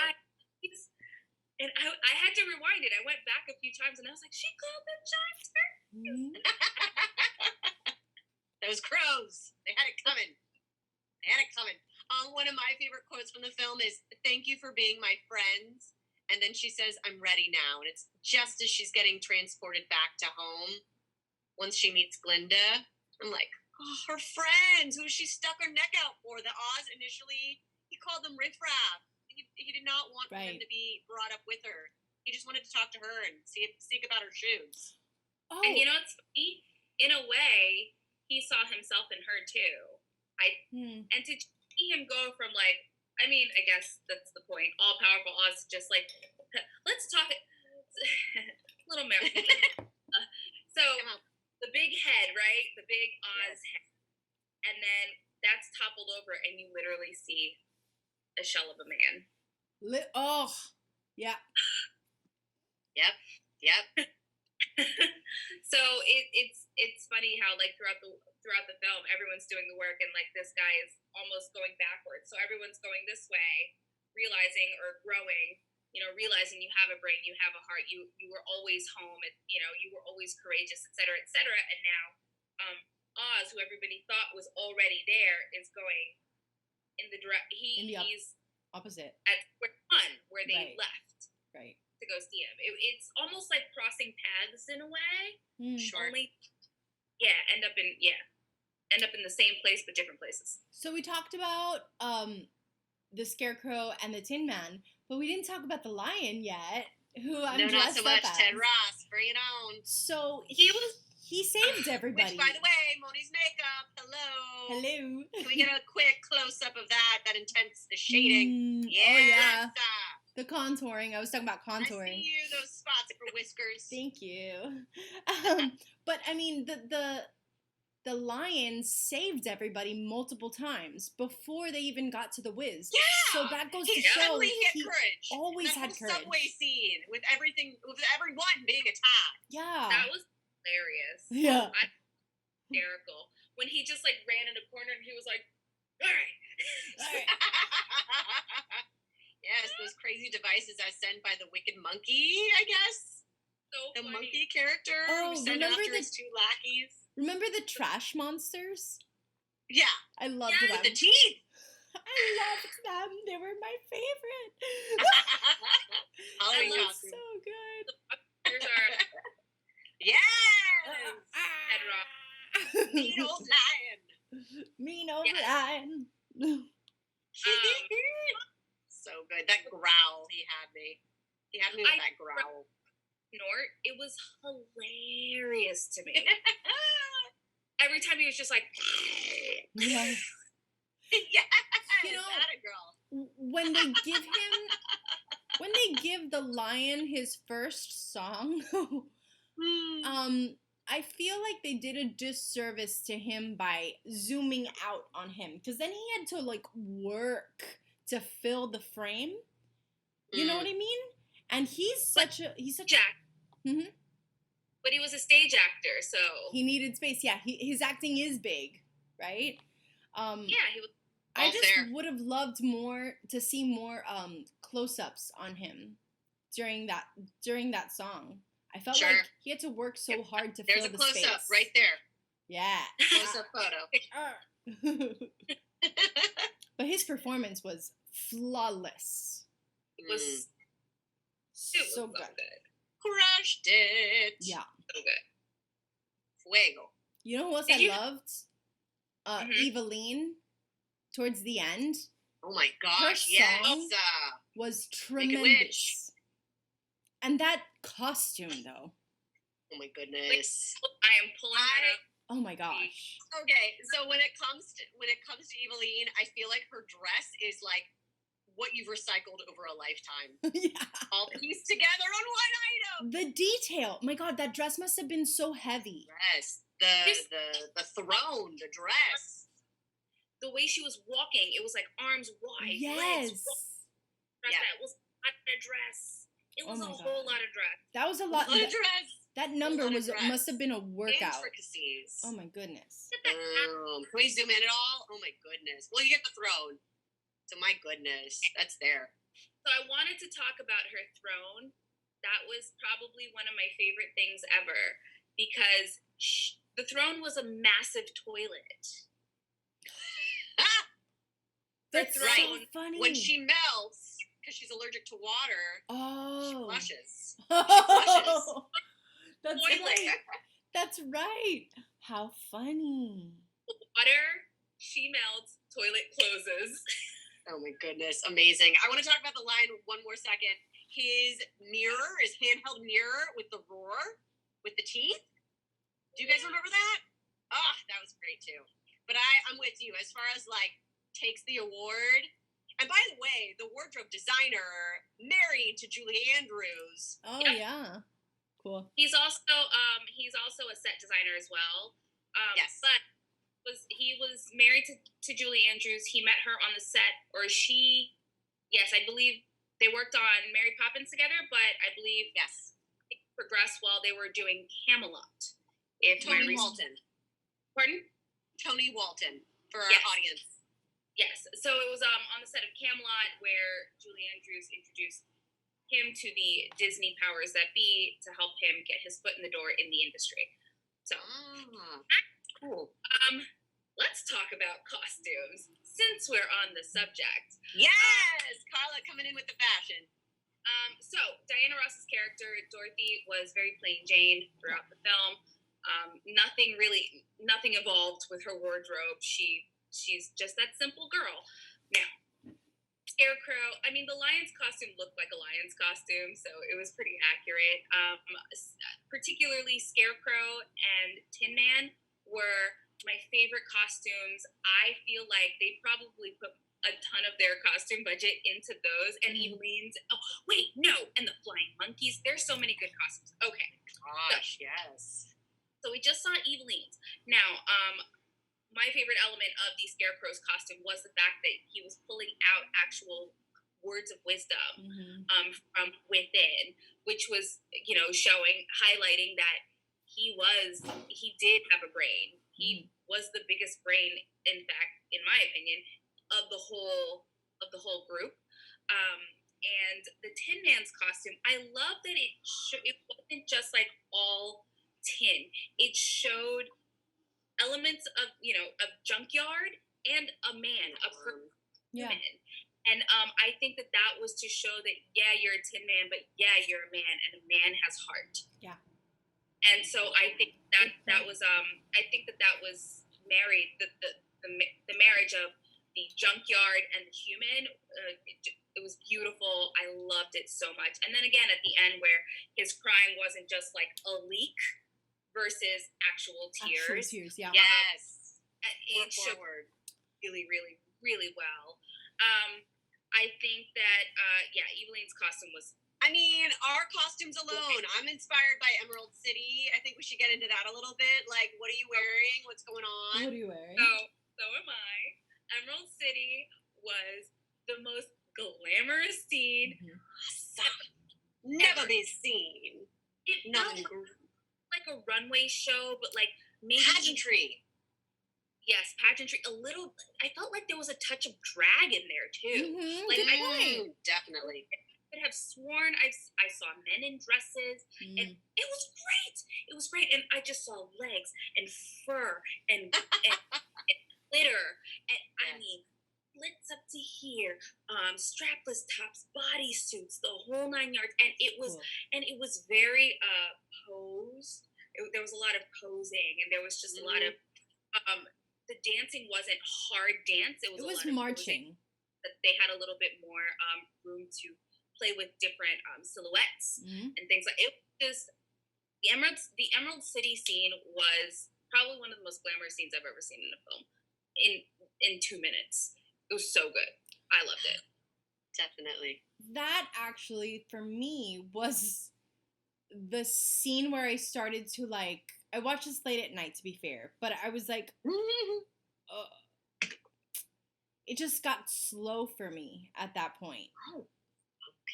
And I had to rewind it. I went back a few times, and I was like, she called them jive turkeys. Those crows, they had it coming. One of my favorite quotes from the film is, "Thank you for being my friends." And then she says, "I'm ready now." And it's just as she's getting transported back to home, once she meets Glinda. I'm like, oh, her friends, who she stuck her neck out for. The Oz initially, he called them riffraff. He did not want them to be brought up with her. He just wanted to talk to her and speak about her shoes. Oh. And you know what's funny? In a way, he saw himself in her too. And to see him go from like, I mean, I guess that's the point. All powerful Oz, just like, let's talk. Little Mary. So the big head, right? The big Oz head, and then that's toppled over, and you literally see a shell of a man. Yeah. Yep. So it's funny how like throughout the film everyone's doing the work, and like this guy is almost going backwards. So everyone's going this way, realizing or growing, realizing you have a brain, you have a heart, you were always home, you were always courageous, etc., etc. And now Oz, who everybody thought was already there, is going in the he's opposite at square one where they left. Right. To go see him. It's almost like crossing paths in a way. Sure. End up in the same place but different places. So we talked about the Scarecrow and the Tin Man, but we didn't talk about the Lion yet. Who I'm no, not so much. As. Ted Ross, bring it on. So he saved everybody. Which, by the way, Moni's makeup. Hello. Hello. Can we get a quick close up of that intense shading? Oh yeah. The contouring. I was talking about contouring. I see you, those spots for whiskers. Thank you. But I mean, the Lion saved everybody multiple times before they even got to the Wiz. Yeah. So that goes to show he had courage. Always had courage. Subway scene with everyone being attacked. Yeah. That was hilarious. Yeah. Hysterical. When he just like ran in a corner and he was like, all right. Yes, those crazy devices as sent by the Wicked Monkey, I guess. So the funny. monkey character who sent after his two lackeys. Remember the trash monsters? Yeah. I loved them. With the teeth. I loved them. They were my favorite. Halloween That costume. so good. Here's our Yes. Ted Ross. Mean old lion. Mean old lion. So good. That growl he had me. He had me with that growl. It was hilarious to me. every time he was just like, Yeah. Yes, You know, that a girl. when they give the lion his first song, I feel like they did a disservice to him by zooming out on him, because then he had to like work to fill the frame. You know what I mean? And he's such Jack. Mhm. But he was a stage actor, so He needed space. Yeah, his acting is big, right? yeah, he was. I just would have loved to see more close-ups on him during that song. I felt like he had to work so hard to fill the space. There's a close-up right there. Yeah. Close-up photo. But his performance was flawless. It was so good. Crushed it. Yeah. So good. Fuego. You know who else I loved? Evillene. Towards the end. Oh my gosh, her song was tremendous. And that costume, though. Oh my goodness. I am pulling that up. Oh my gosh. Okay, so when it comes to Evillene, I feel like her dress is like what you've recycled over a lifetime. Yeah. All pieced together on one item. The detail. My God, that dress must have been so heavy. Yes. The throne, the dress. The way she was walking, it was like arms wide. Yes. That was not a dress. It was a whole lot of dress. That was a lot. Dress. That number must have been a workout. Intricacies. Oh my goodness. Can we zoom in at all? Oh my goodness. Well, you get the throne. So my goodness, that's there. So I wanted to talk about her throne. That was probably one of my favorite things ever, because the throne was a massive toilet. That's so funny. When she melts, because she's allergic to water, she flushes. That's right. That's right. How funny. Water, she melts, toilet closes. Oh my goodness, amazing. I want to talk about the line one more second. His mirror, his handheld mirror with the roar, with the teeth. Do you guys remember that? Oh, that was great too. But I'm with you as far as like takes the award. And by the way, the wardrobe designer married to Julie Andrews. Oh yeah, cool. He's also a set designer as well. Yes, but he was married to Julie Andrews. He met her on the set, or she. Yes, I believe they worked on Mary Poppins together. But I believe it progressed while they were doing Camelot. Tony Walton. Pardon? Tony Walton for our audience. Yes. So it was on the set of Camelot where Julie Andrews introduced him to the Disney powers that be to help him get his foot in the door in the industry. So cool. Let's talk about costumes since we're on the subject. Yes, Carla coming in with the fashion. So Diana Ross's character Dorothy was very plain Jane throughout the film. Nothing evolved with her wardrobe. She's just that simple girl. Now, Scarecrow, I mean, the lion's costume looked like a lion's costume, so it was pretty accurate. Particularly Scarecrow and Tin Man were my favorite costumes. I feel like they probably put a ton of their costume budget into those. And Evelene's, and the flying monkeys. There's so many good costumes. Okay. Gosh, yes. So we just saw Evelene's. Now, my favorite element of the Scarecrow's costume was the fact that he was pulling out actual words of wisdom from within, which was, highlighting that he did have a brain. He was the biggest brain, in fact, in my opinion, of the whole group. And the Tin Man's costume, I love that it wasn't just like all tin. It showed elements of junkyard and a man, a person. Yeah. And I think that was to show that you're a Tin Man, but you're a man, and a man has heart. Yeah. And so I think that was married, the marriage of the junkyard and the human. It was beautiful. I loved it so much. And then again at the end, where his crime wasn't just like a leak, versus actual Actual tears. tears, yeah. Yes. It showed Forward. really, really, really well. I think that, Eveline's costume was. I mean, our costumes alone. I'm inspired by Emerald City. I think we should get into that a little bit. Like, what are you wearing? What's going on? What are you wearing? So am I. Emerald City was the most glamorous scene. Never be seen. It felt like a runway show, but like maybe pageantry. Yes, pageantry. A little. I felt like there was a touch of drag in there too. Like definitely. I could have sworn I saw men in dresses, and it was great. It was great, and I just saw legs and fur and glitter, and I mean, slits up to here, strapless tops, bodysuits, the whole 9 yards, and it was very posed. There was a lot of posing, and there was just a lot of the dancing wasn't hard dance. It was marching. But they had a little bit more room to play with different silhouettes and things like it. Just the Emerald City scene was probably one of the most glamorous scenes I've ever seen in a film. In 2 minutes, it was so good. I loved it. Definitely. That actually, for me, was the scene where I started to like. I watched this late at night, to be fair, but I was like, it just got slow for me at that point. Oh.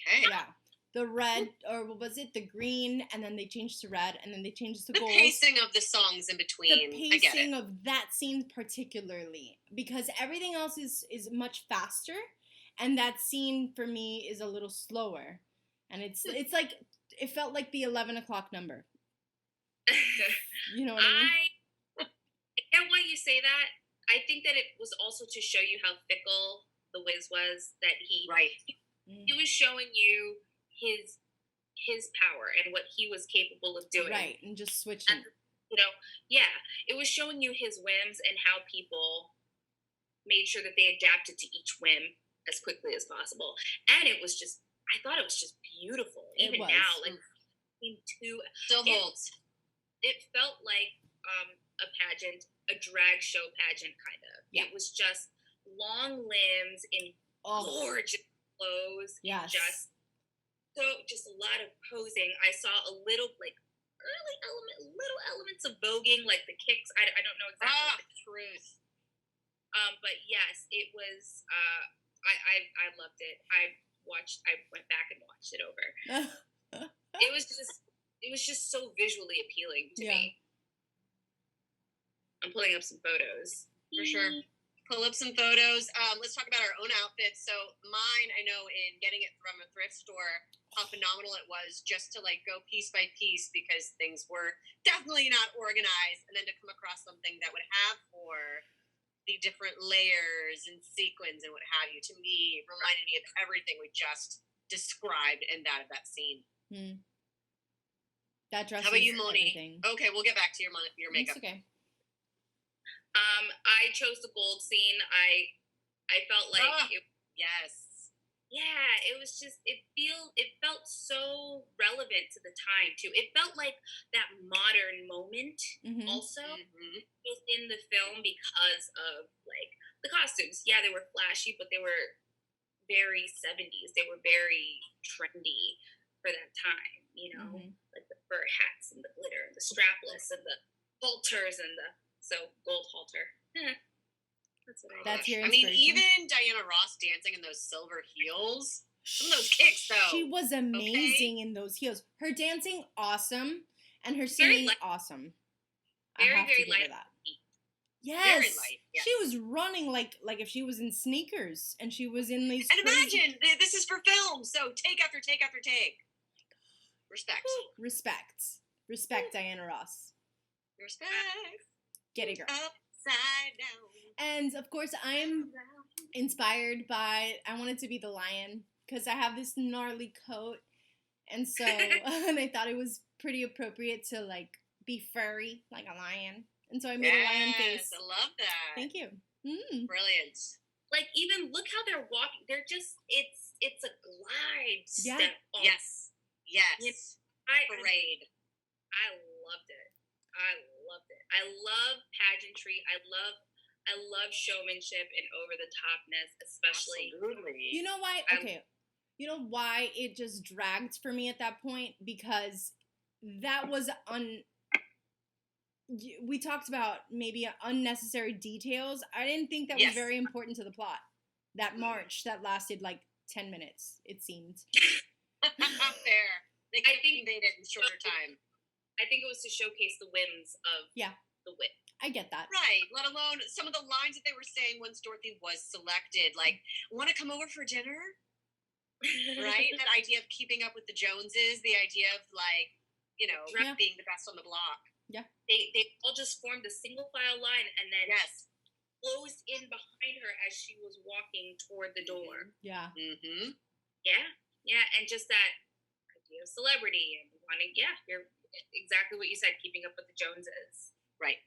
Okay. Yeah. The red, or what was it? The green, and then they changed to red, and then they changed to gold. The pacing of the songs in between. The pacing of that scene particularly, because everything else is much faster, and that scene for me is a little slower, and it's like it felt like the 11 o'clock number. You know what I mean? I get why you say that. I think that it was also to show you how fickle the Wiz was. That he was showing you his power and what he was capable of doing. Right, and just switching. And, it was showing you his whims and how people made sure that they adapted to each whim as quickly as possible. And I thought it was just beautiful. Even now, like still holds. It felt like a pageant, a drag show pageant, kind of. Yeah. It was just long limbs in gorgeous clothes. Yes. Just a lot of posing. I saw a little little elements of voguing, like the kicks. I don't know exactly. Truth. But yes, it was. I loved it. I went back and watched it over. It was just so visually appealing to me. I'm pulling up some photos. For sure. Pull up some photos. Let's talk about our own outfits. So mine, I know in getting it from a thrift store, how phenomenal it was just to like go piece by piece because things were definitely not organized, and then to come across something that would have for the different layers and sequins and what have you, to me, reminded me of everything we just described in that scene. That dress. How about you, Moni? Okay, we'll get back to your makeup. It's okay. I chose the gold scene. I felt like yes. Yeah, it was just it felt so relevant to the time too. It felt like that modern moment also within the film because of like the costumes. Yeah, they were flashy, but they were very 70s. They were very trendy for that time, like the fur hats and the glitter and the strapless and the halters and the gold halter. That's your I mean, even Diana Ross dancing in those silver heels. Some of those kicks, though. She was amazing in those heels. Her dancing, awesome, and her singing, awesome. Very, I have very to give her light. that. Yes. Very light. Yes. She was running like if she was in sneakers, and she was in these. And imagine this is for film, so take after take after take. Respect, Diana Ross. Respect. Get it, girl. Upside down. And of course, I'm inspired by. I wanted to be the lion because I have this gnarly coat, and so and I thought it was pretty appropriate to like be furry like a lion, and so I made a lion face. I love that. Thank you. Brilliant. Like even look how they're walking. They're just it's a glide step. Yes. Parade. I loved it. I loved it. I love pageantry. I love showmanship and over the topness, especially. Absolutely. You know why? Okay. You know why it just dragged for me at that point? Because that was we talked about maybe unnecessary details. I didn't think that was very important to the plot. That march that lasted like 10 minutes, it seemed. Fair. They could have conveyed it in shorter time. I think it was to showcase the whims of the wit. I get that. Right. Let alone some of the lines that they were saying once Dorothy was selected, like, want to come over for dinner? Right? That idea of keeping up with the Joneses, the idea of, like, you know, being the best on the block. Yeah. They all just formed a single file line and then closed in behind her as she was walking toward the door. Yeah. Mm-hmm. Yeah. Yeah. And just that idea of celebrity and wanting, you're exactly what you said, keeping up with the Joneses. Right.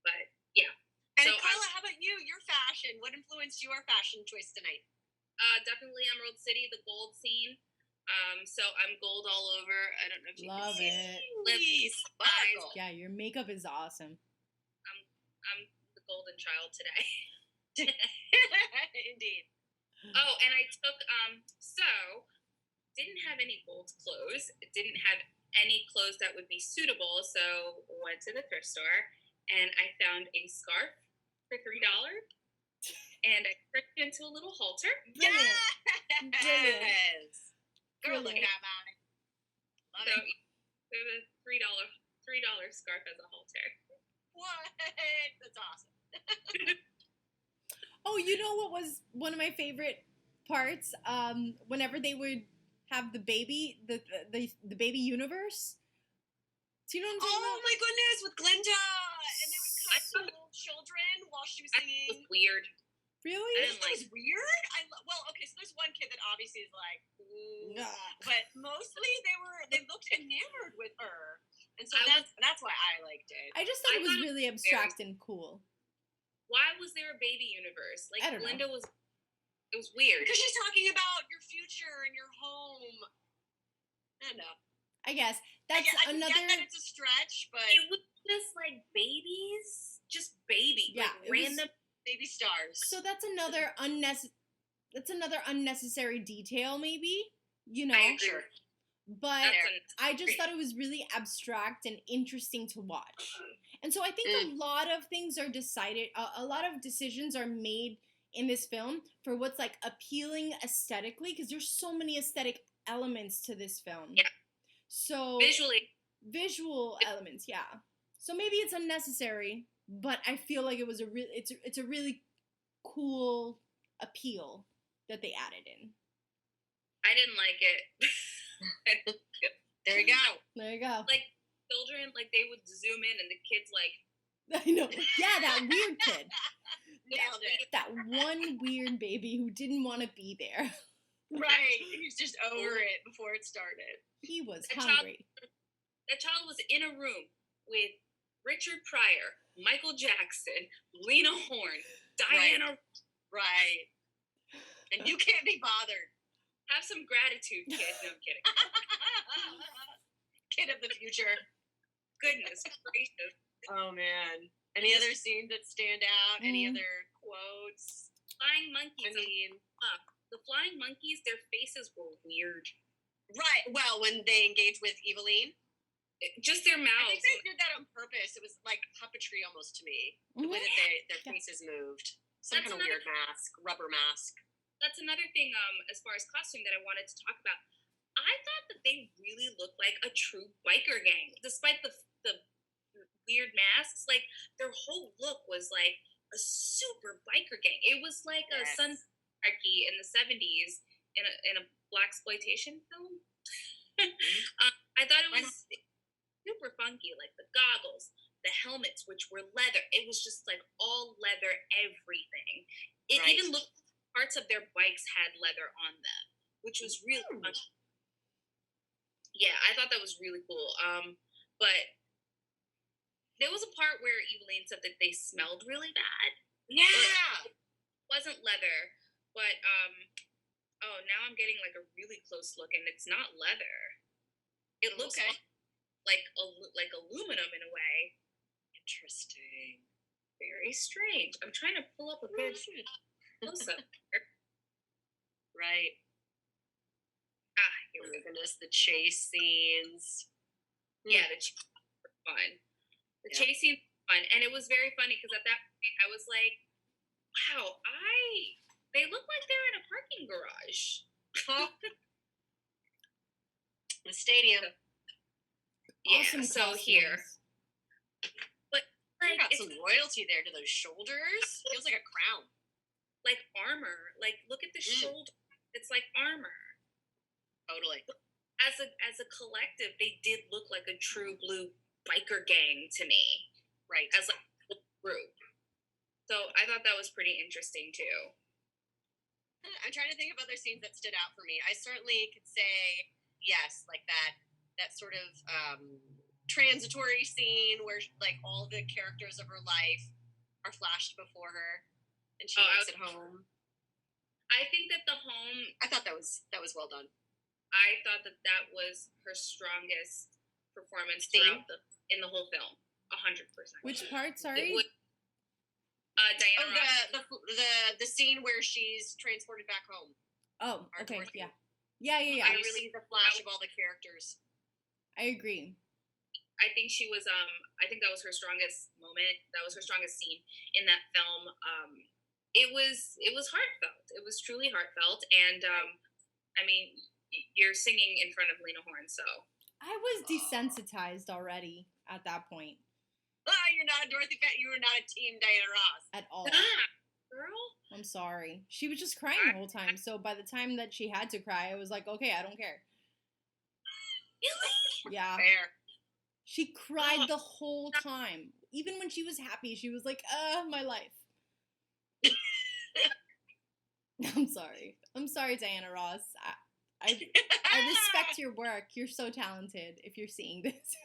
But, yeah. And so, Carla, how about you? Your fashion. What influenced your fashion choice tonight? Definitely Emerald City, the gold scene. So I'm gold all over. I don't know if you Love can see. it. Sparkle. Yeah, your makeup is awesome. I'm the golden child today. Indeed. Oh, and I took didn't have any gold clothes. Didn't have any clothes that would be suitable. So went to the thrift store and I found a scarf for $3. And I turned it into a little halter. Brilliant. Yes. Girl, look at that, man. Love it. So the $3 scarf as a halter. What? That's awesome. Oh, you know what was one of my favorite parts? Whenever they would have the baby, the baby universe. Do you know what I'm talking about? Oh my goodness, with Glinda, and they would cut some little children while she was singing. It was weird. Really? It was weird. Well, okay, so there's one kid that obviously is like, but mostly they looked enamored with her, and so that's why I liked it. I just thought it was really abstract and cool. Why was there a baby universe? Like, I don't Glinda know. It was weird. Because she's talking about your future and your home. I don't know. I guess that's I another. get that it's a stretch, but it was just like babies, just baby, like random baby stars. So that's another unnecessary detail, maybe. You know. Sure. But I just thought it was really abstract and interesting to watch. And so I think a lot of things are decided, a lot of decisions are made in this film for what's like appealing aesthetically, because there's so many aesthetic elements to this film. Yeah. So visual elements, yeah. So maybe it's unnecessary, but I feel like it was it's a really cool appeal that they added in. I didn't like it. There you go. There you go. Like children, like they would zoom in and the kids like. I know. Yeah, that weird kid. Nailed it. That one weird baby who didn't want to be there. Right. He was just over it before it started. He was hungry. That child was in a room with Richard Pryor, Michael Jackson, Lena Horne, Diana. Right. And you can't be bothered. Have some gratitude, kid. No, I'm kidding. Kid of the future. Goodness gracious. Oh, man. Any other scenes that stand out? Any other quotes? Flying monkeys. I mean, the flying monkeys, their faces were weird. Right. Well, when they engaged with Evillene. Just their mouths. I think they did that on purpose. It was like puppetry almost to me. The way that their faces moved. Some kind of weird mask. Rubber mask. That's another thing, as far as costume that I wanted to talk about. I thought that they really looked like a true biker gang, despite the weird masks. Like their whole look was like a super biker gang. It was like a Sunparky in the 70s in a blaxploitation film. I thought it was super funky, like the goggles, the helmets, which were leather. It was just like all leather, everything. It even looked. Parts of their bikes had leather on them, which was really fun. Yeah, I thought that was really cool. But there was a part where Evillene said that they smelled really bad. Yeah. It wasn't leather, but now I'm getting like a really close look, and it's not leather. It looks like aluminum in a way. Interesting. Very strange. I'm trying to pull up a good close-up here. Right. Here Oh we my go. goodness, the chase scenes. Yeah, the chase scenes were fun. The chase scenes were fun, and it was very funny because at that point I was like, "Wow, they look like they're in a parking garage." The stadium. Yeah. Awesome So costumes. here, but You like got it's some royalty there to those shoulders. Feels like a crown. like armor. Like look at the shoulder. It's like armor. Totally. As a collective, they did look like a true blue biker gang to me. Right. As like a group. So I thought that was pretty interesting too. I'm trying to think of other scenes that stood out for me. I certainly could say yes, like that sort of transitory scene where like all the characters of her life are flashed before her, and she makes it home. I think that the home. I thought that was well done. I thought that was her strongest performance throughout in the whole film. 100%. Which part? Sorry. Diana Ross. The scene where she's transported back home. Oh, okay, Dorothy. yeah. I really see the flash of all the characters. I agree. I think she was. I think that was her strongest moment. That was her strongest scene in that film. It was heartfelt. It was truly heartfelt, and I mean, you're singing in front of Lena Horne, so I was desensitized already at that point. You're not a Dorothy fan. You were not a team Diana Ross at all. Girl, I'm sorry. She was just crying the whole time. So by the time that she had to cry, I was like, okay, I don't care. Really? Yeah. Fair. She cried the whole time. Even when she was happy, she was like, my life. I'm sorry. I'm sorry, Diana Ross. I respect your work. You're so talented if you're seeing this.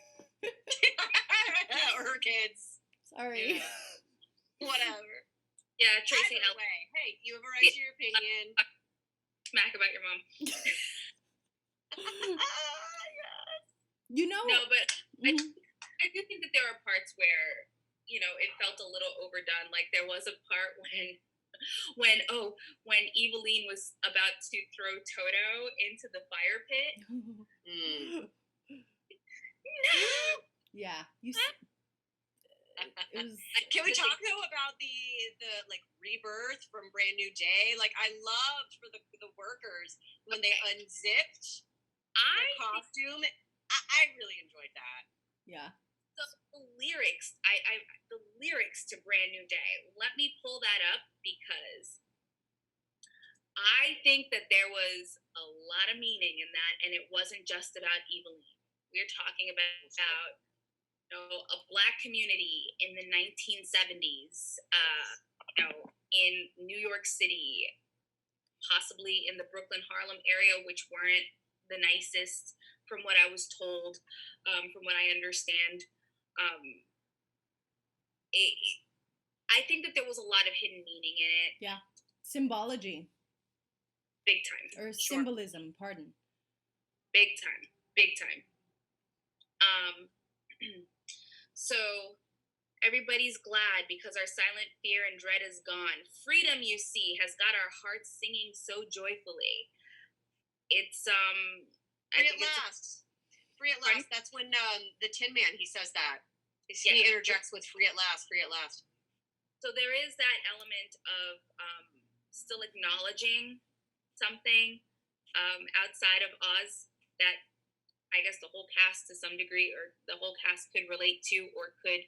Or her kids. Sorry. Yeah. Whatever. Yeah, Tracy. Either way, hey, you have a right to your opinion. Smack about your mom. Yes. You know. No, but I do think that there are parts where, you know, it felt a little overdone. Like there was a part when Evillene was about to throw Toto into the fire pit. No. Yeah, it was. Can we talk though about the like rebirth from Brand New Day? Like I loved for the workers when they unzipped their costume. I really enjoyed that. Yeah. The lyrics, the lyrics to Brand New Day. Let me pull that up because I think that there was a lot of meaning in that, and it wasn't just about Evillene. We're talking about a Black community in the 1970s, in New York City, possibly in the Brooklyn, Harlem area, which weren't the nicest, from what I was told, from what I understand. I think that there was a lot of hidden meaning in it. Yeah, symbology. Big time. Or symbolism, pardon. Big time. So everybody's glad because our silent fear and dread is gone. Freedom, you see, has got our hearts singing so joyfully. It's Free at last. Free at last. That's when the Tin Man, he says that. He interjects with free at last, free at last. So there is that element of still acknowledging something outside of Oz that I guess the whole cast to some degree, or the whole cast could relate to, or could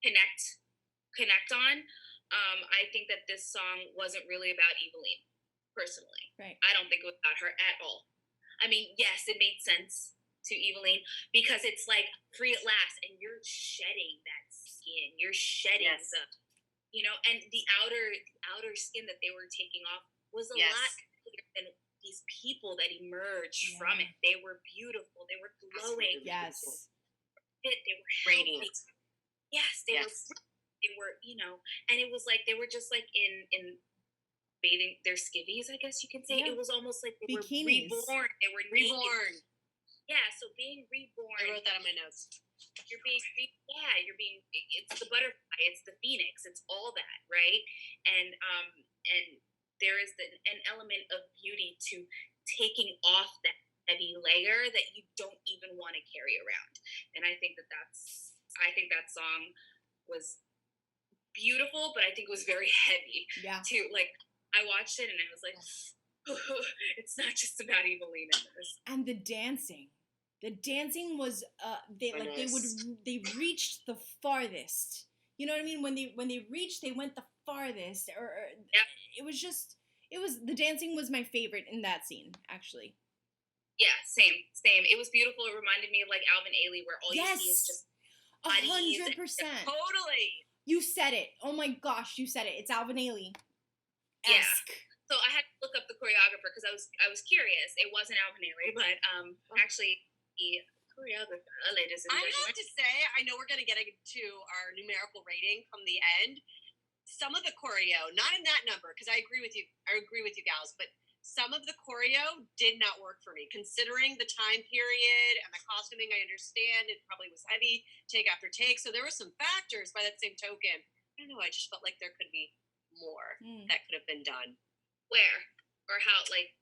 connect on. I think that this song wasn't really about Evillene, personally. Right. I don't think it was about her at all. I mean, yes, it made sense to Evillene because it's like free at last, and you're shedding that skin. You're shedding the, and the outer skin that they were taking off was a lot bigger than these people that emerged from it. They were beautiful. They were glowing. Yes. They were radiant. Yes, they were, and it was like they were just like in bathing their skivvies, I guess you can say. It was almost like they bikinis. were reborn. They were reborn. So being reborn. I wrote that on my notes. You're being, it's the butterfly, it's the phoenix, it's all that, right? And there is an element of beauty to taking off that heavy layer that you don't even want to carry around. And I think that song was beautiful, but I think it was very heavy too. Like, I watched it and I was like, it's not just about Evillene in this. And the dancing was they reached the farthest. You know what I mean? When they reached, they went the farthest. Or it was the dancing was my favorite in that scene, actually. Yeah, same. It was beautiful. It reminded me of like Alvin Ailey, where all you see is just 100%. Totally. You said it. Oh my gosh, you said it. It's Alvin Ailey. Yeah. So I had to look up the choreographer because I was curious. It wasn't Alvin Ailey, but actually the choreographer, ladies and gentlemen. I have to say, I know we're going to get into our numerical rating from the end. Some of the choreo, not in that number, because I agree with you gals, but some of the choreo did not work for me, considering the time period and the costuming. I understand it probably was heavy, take after take. So there were some factors. By that same token, I don't know. I just felt like there could be more that could have been done. Where or how? Like,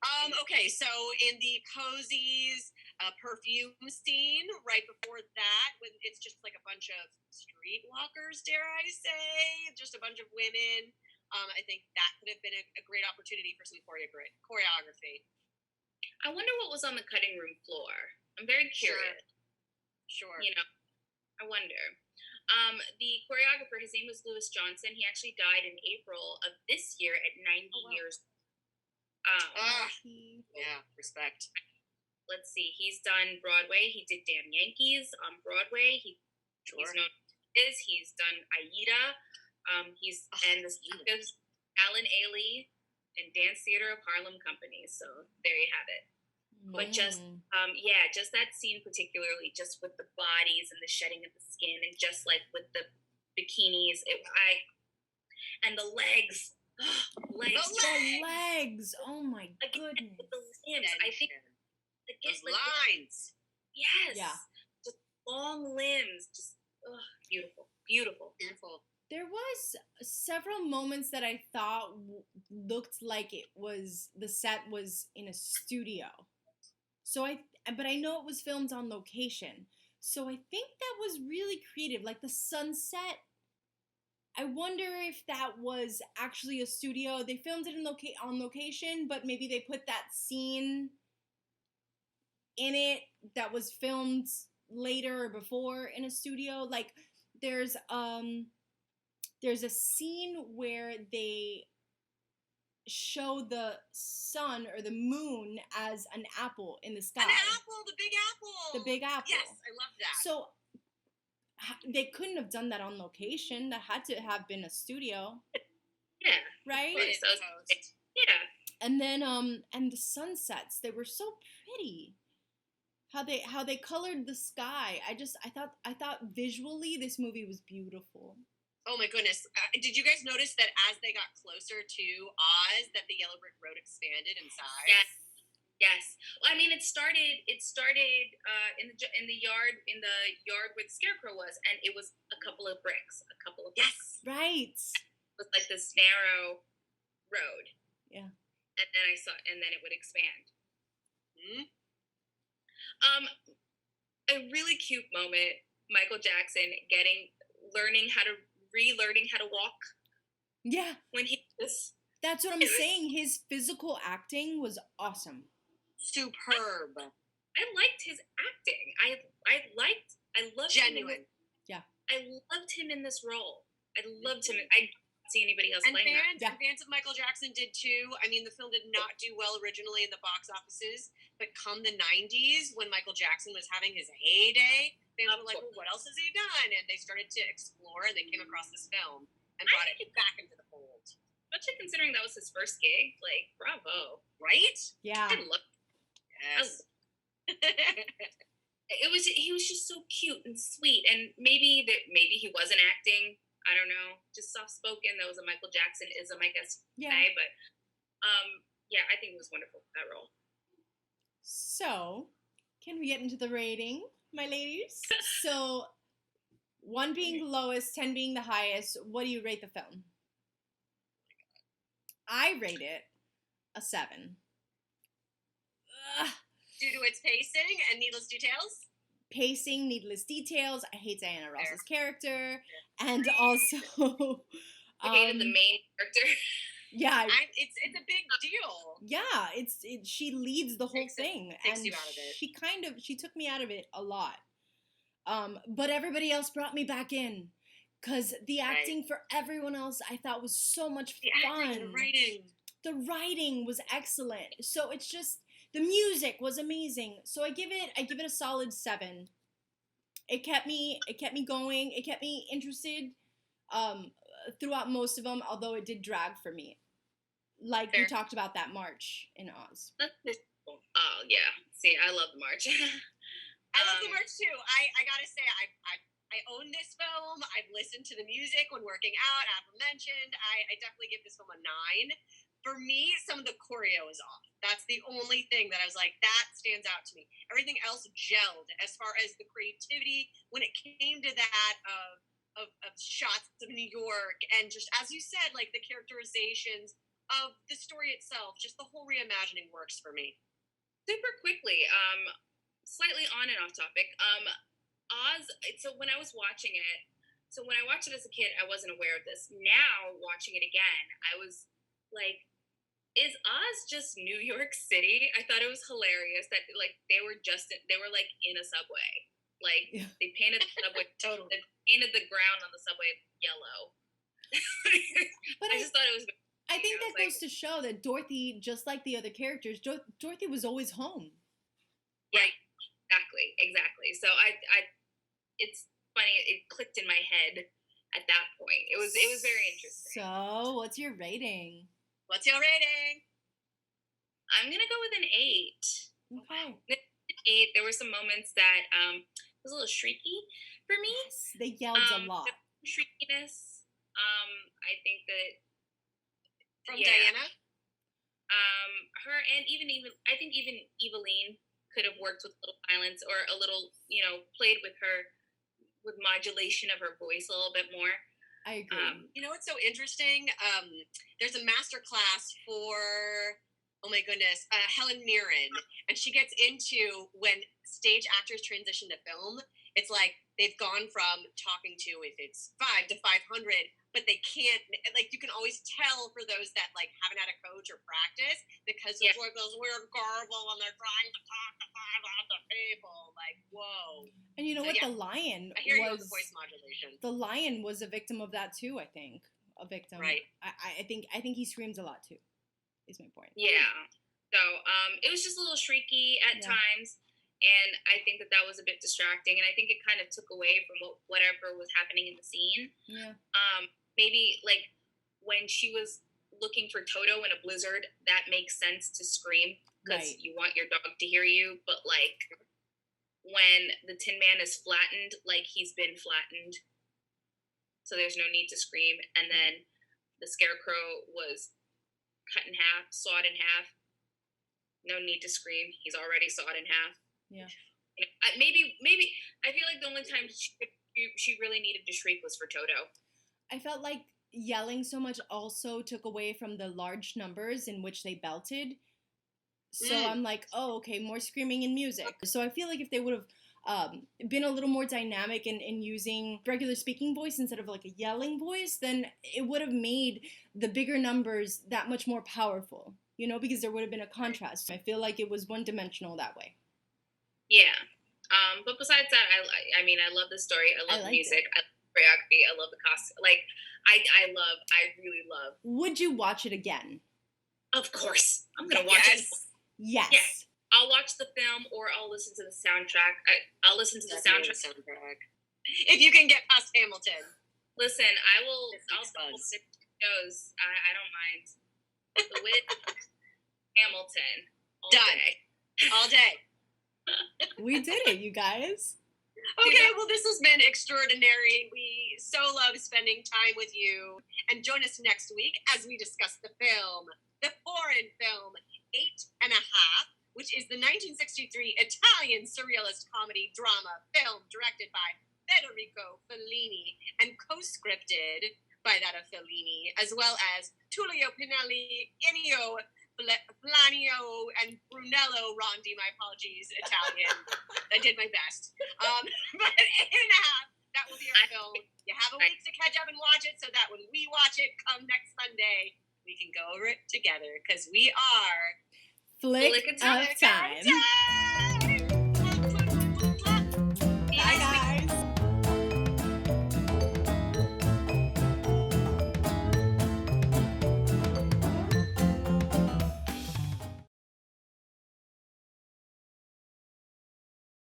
okay. So in the posies, perfume scene, right before that, when it's just like a bunch of streetwalkers, dare I say, just a bunch of women. I think that could have been a great opportunity for some choreography. I wonder what was on the cutting room floor. I'm very curious. Sure. You know, I wonder. The choreographer, his name was Louis Johnson. He actually died in April of this year at 90 years. Yeah, respect. Let's see. He's done Broadway. He did Damn Yankees on Broadway. He's known he's done Aida. Alan Ailey and Dance Theater of Harlem Company. So there you have it. But just that scene particularly, just with the bodies and the shedding of the skin, and just like with the bikinis, and the legs. The legs. Oh my goodness. The limbs. I think those lines. Yes. Yeah. Just long limbs. Just beautiful. There was several moments that I thought looked like the set was in a studio. But I know it was filmed on location. So I think that was really creative. Like the sunset, I wonder if that was actually a studio. They filmed it on location, but maybe they put that scene in it that was filmed later or before in a studio. Like there's a scene where they show the sun or the moon as an apple in the sky. An apple, the big apple. The big apple. Yes, I love that. So they couldn't have done that on location. That had to have been a studio. Yeah. Right? Yeah. And then and the sunsets, they were so pretty. How they colored the sky. I thought visually this movie was beautiful. Oh my goodness. Did you guys notice that as they got closer to Oz, that the Yellow Brick Road expanded in size? Yes. Well, I mean, it started in the yard where the Scarecrow was, and it was a couple of bricks. Yes. Right. It was like this narrow road. Yeah. And then it would expand. Mm-hmm. A really cute moment, Michael Jackson relearning how to walk. Yeah. When he was... That's what I'm saying. His physical acting was awesome. Superb. I liked his acting. I loved genuine. I loved him in this role. I loved him. I didn't see anybody else playing that. Fans of Michael Jackson did too. I mean, the film did not do well originally in the box offices, but come the 90s, when Michael Jackson was having his heyday, fans were like, well, what else has he done? And they started to explore, and they came across this film and brought it back into the fold. Especially considering that was his first gig. Like, bravo. Right? Yeah. I love it. Yes. He was just so cute and sweet, and maybe he wasn't acting. I don't know, just soft spoken. That was a Michael Jackson-ism, I guess. Yeah. Say, but I think it was wonderful, that role. So, Can we get into the rating, my ladies? So, 1 being the lowest, 10 being the highest. What do you rate the film? I rate it a 7. Ugh. Due to its pacing and needless details? Pacing, needless details. I hate Diana Ross's character. And also... I hated the main character. Yeah. It's a big deal. Yeah, she leads the whole thing. Takes And you out of it. she took me out of it a lot. But everybody else brought me back in. Because the acting for everyone else I thought was so much fun. Acting, the The writing was excellent. So it's just... The music was amazing. So I give it a solid 7. It kept me going. It kept me interested throughout most of them, although it did drag for me. Like we talked about that march in Oz. Oh yeah. See, I love the march. I love the march too. I gotta say, I own this film. I've listened to the music when working out, aforementioned. I definitely give this film a 9. For me, some of the choreo is off. That's the only thing that I was like, that stands out to me. Everything else gelled as far as the creativity when it came to that of shots of New York and just, as you said, like the characterizations of the story itself, just the whole reimagining works for me. Super quickly, slightly on and off topic. Oz, so when I was watching it, when I watched it as a kid, I wasn't aware of this. Now, watching it again, I was like, is Oz just New York City? I thought it was hilarious that like they were like in a subway. Like they painted the subway Totally. They painted the ground on the subway yellow. But I just thought it was. I think that goes to show that Dorothy, just like the other characters, Dorothy was always home. Right. Exactly. So it's funny. It clicked in my head at that point. It was very interesting. So, what's your rating? What's your rating? I'm gonna go with an 8. Okay. 8. There were some moments that was a little shrieky for me. Yes, they yelled a lot. Shriekiness. I think that from Diana. Her and even I think even Evillene could have worked with a little violence or a little, played with her with modulation of her voice a little bit more. I agree. You know what's so interesting? There's a master class for, oh my goodness, Helen Mirren. And she gets into when stage actors transition to film, it's like they've gone from talking to, if it's 5 to 500, but they can't, like you can always tell for those that like haven't had a coach or practice because it's like those weird garble when they're trying to talk to 500 people. Like, whoa. And you know what? The lion I hear you with the voice modulation. The lion was a victim of that too, I think. A victim. Right. I think he screams a lot too, is my point. Yeah. So it was just a little shrieky at times. And I think that was a bit distracting. And I think it kind of took away from whatever was happening in the scene. Yeah. Maybe like when she was looking for Toto in a blizzard, that makes sense to scream because you want your dog to hear you. But like when the Tin Man is flattened, like he's been flattened, so there's no need to scream. And then the Scarecrow was cut in half, sawed in half. No need to scream. He's already sawed in half. Yeah. Maybe I feel like the only time she really needed to shriek was for Toto. I felt like yelling so much also took away from the large numbers in which they belted. So I'm like, oh, okay, more screaming and music. So I feel like if they would have been a little more dynamic in using regular speaking voice instead of like a yelling voice, then it would have made the bigger numbers that much more powerful, because there would have been a contrast. I feel like it was one-dimensional that way. Yeah. But besides that, I love the story. I love the music. I love the choreography. I love the costume. Like, I really love. Would you watch it again? Of course. I'm going to watch it. Yes. I'll watch the film or I'll listen to the soundtrack. I'll listen to the soundtrack. If you can get past Hamilton. Listen, I'll shows. I don't mind. The Wit, Hamilton. All day. We did it, you guys. Okay, well, this has been extraordinary. We so love spending time with you. And join us next week as we discuss the film, the foreign film, 8 1/2, which is the 1963 Italian surrealist comedy drama film directed by Federico Fellini and co-scripted by that of Fellini, as well as Tullio Pinelli, Ennio Planio, and Brunello Rondi. My apologies, Italian. I did my best. But anyhow, that will be our film. You have a week to catch up and watch it so that when we watch it come next Sunday, we can go over it together because we are Flick of Time.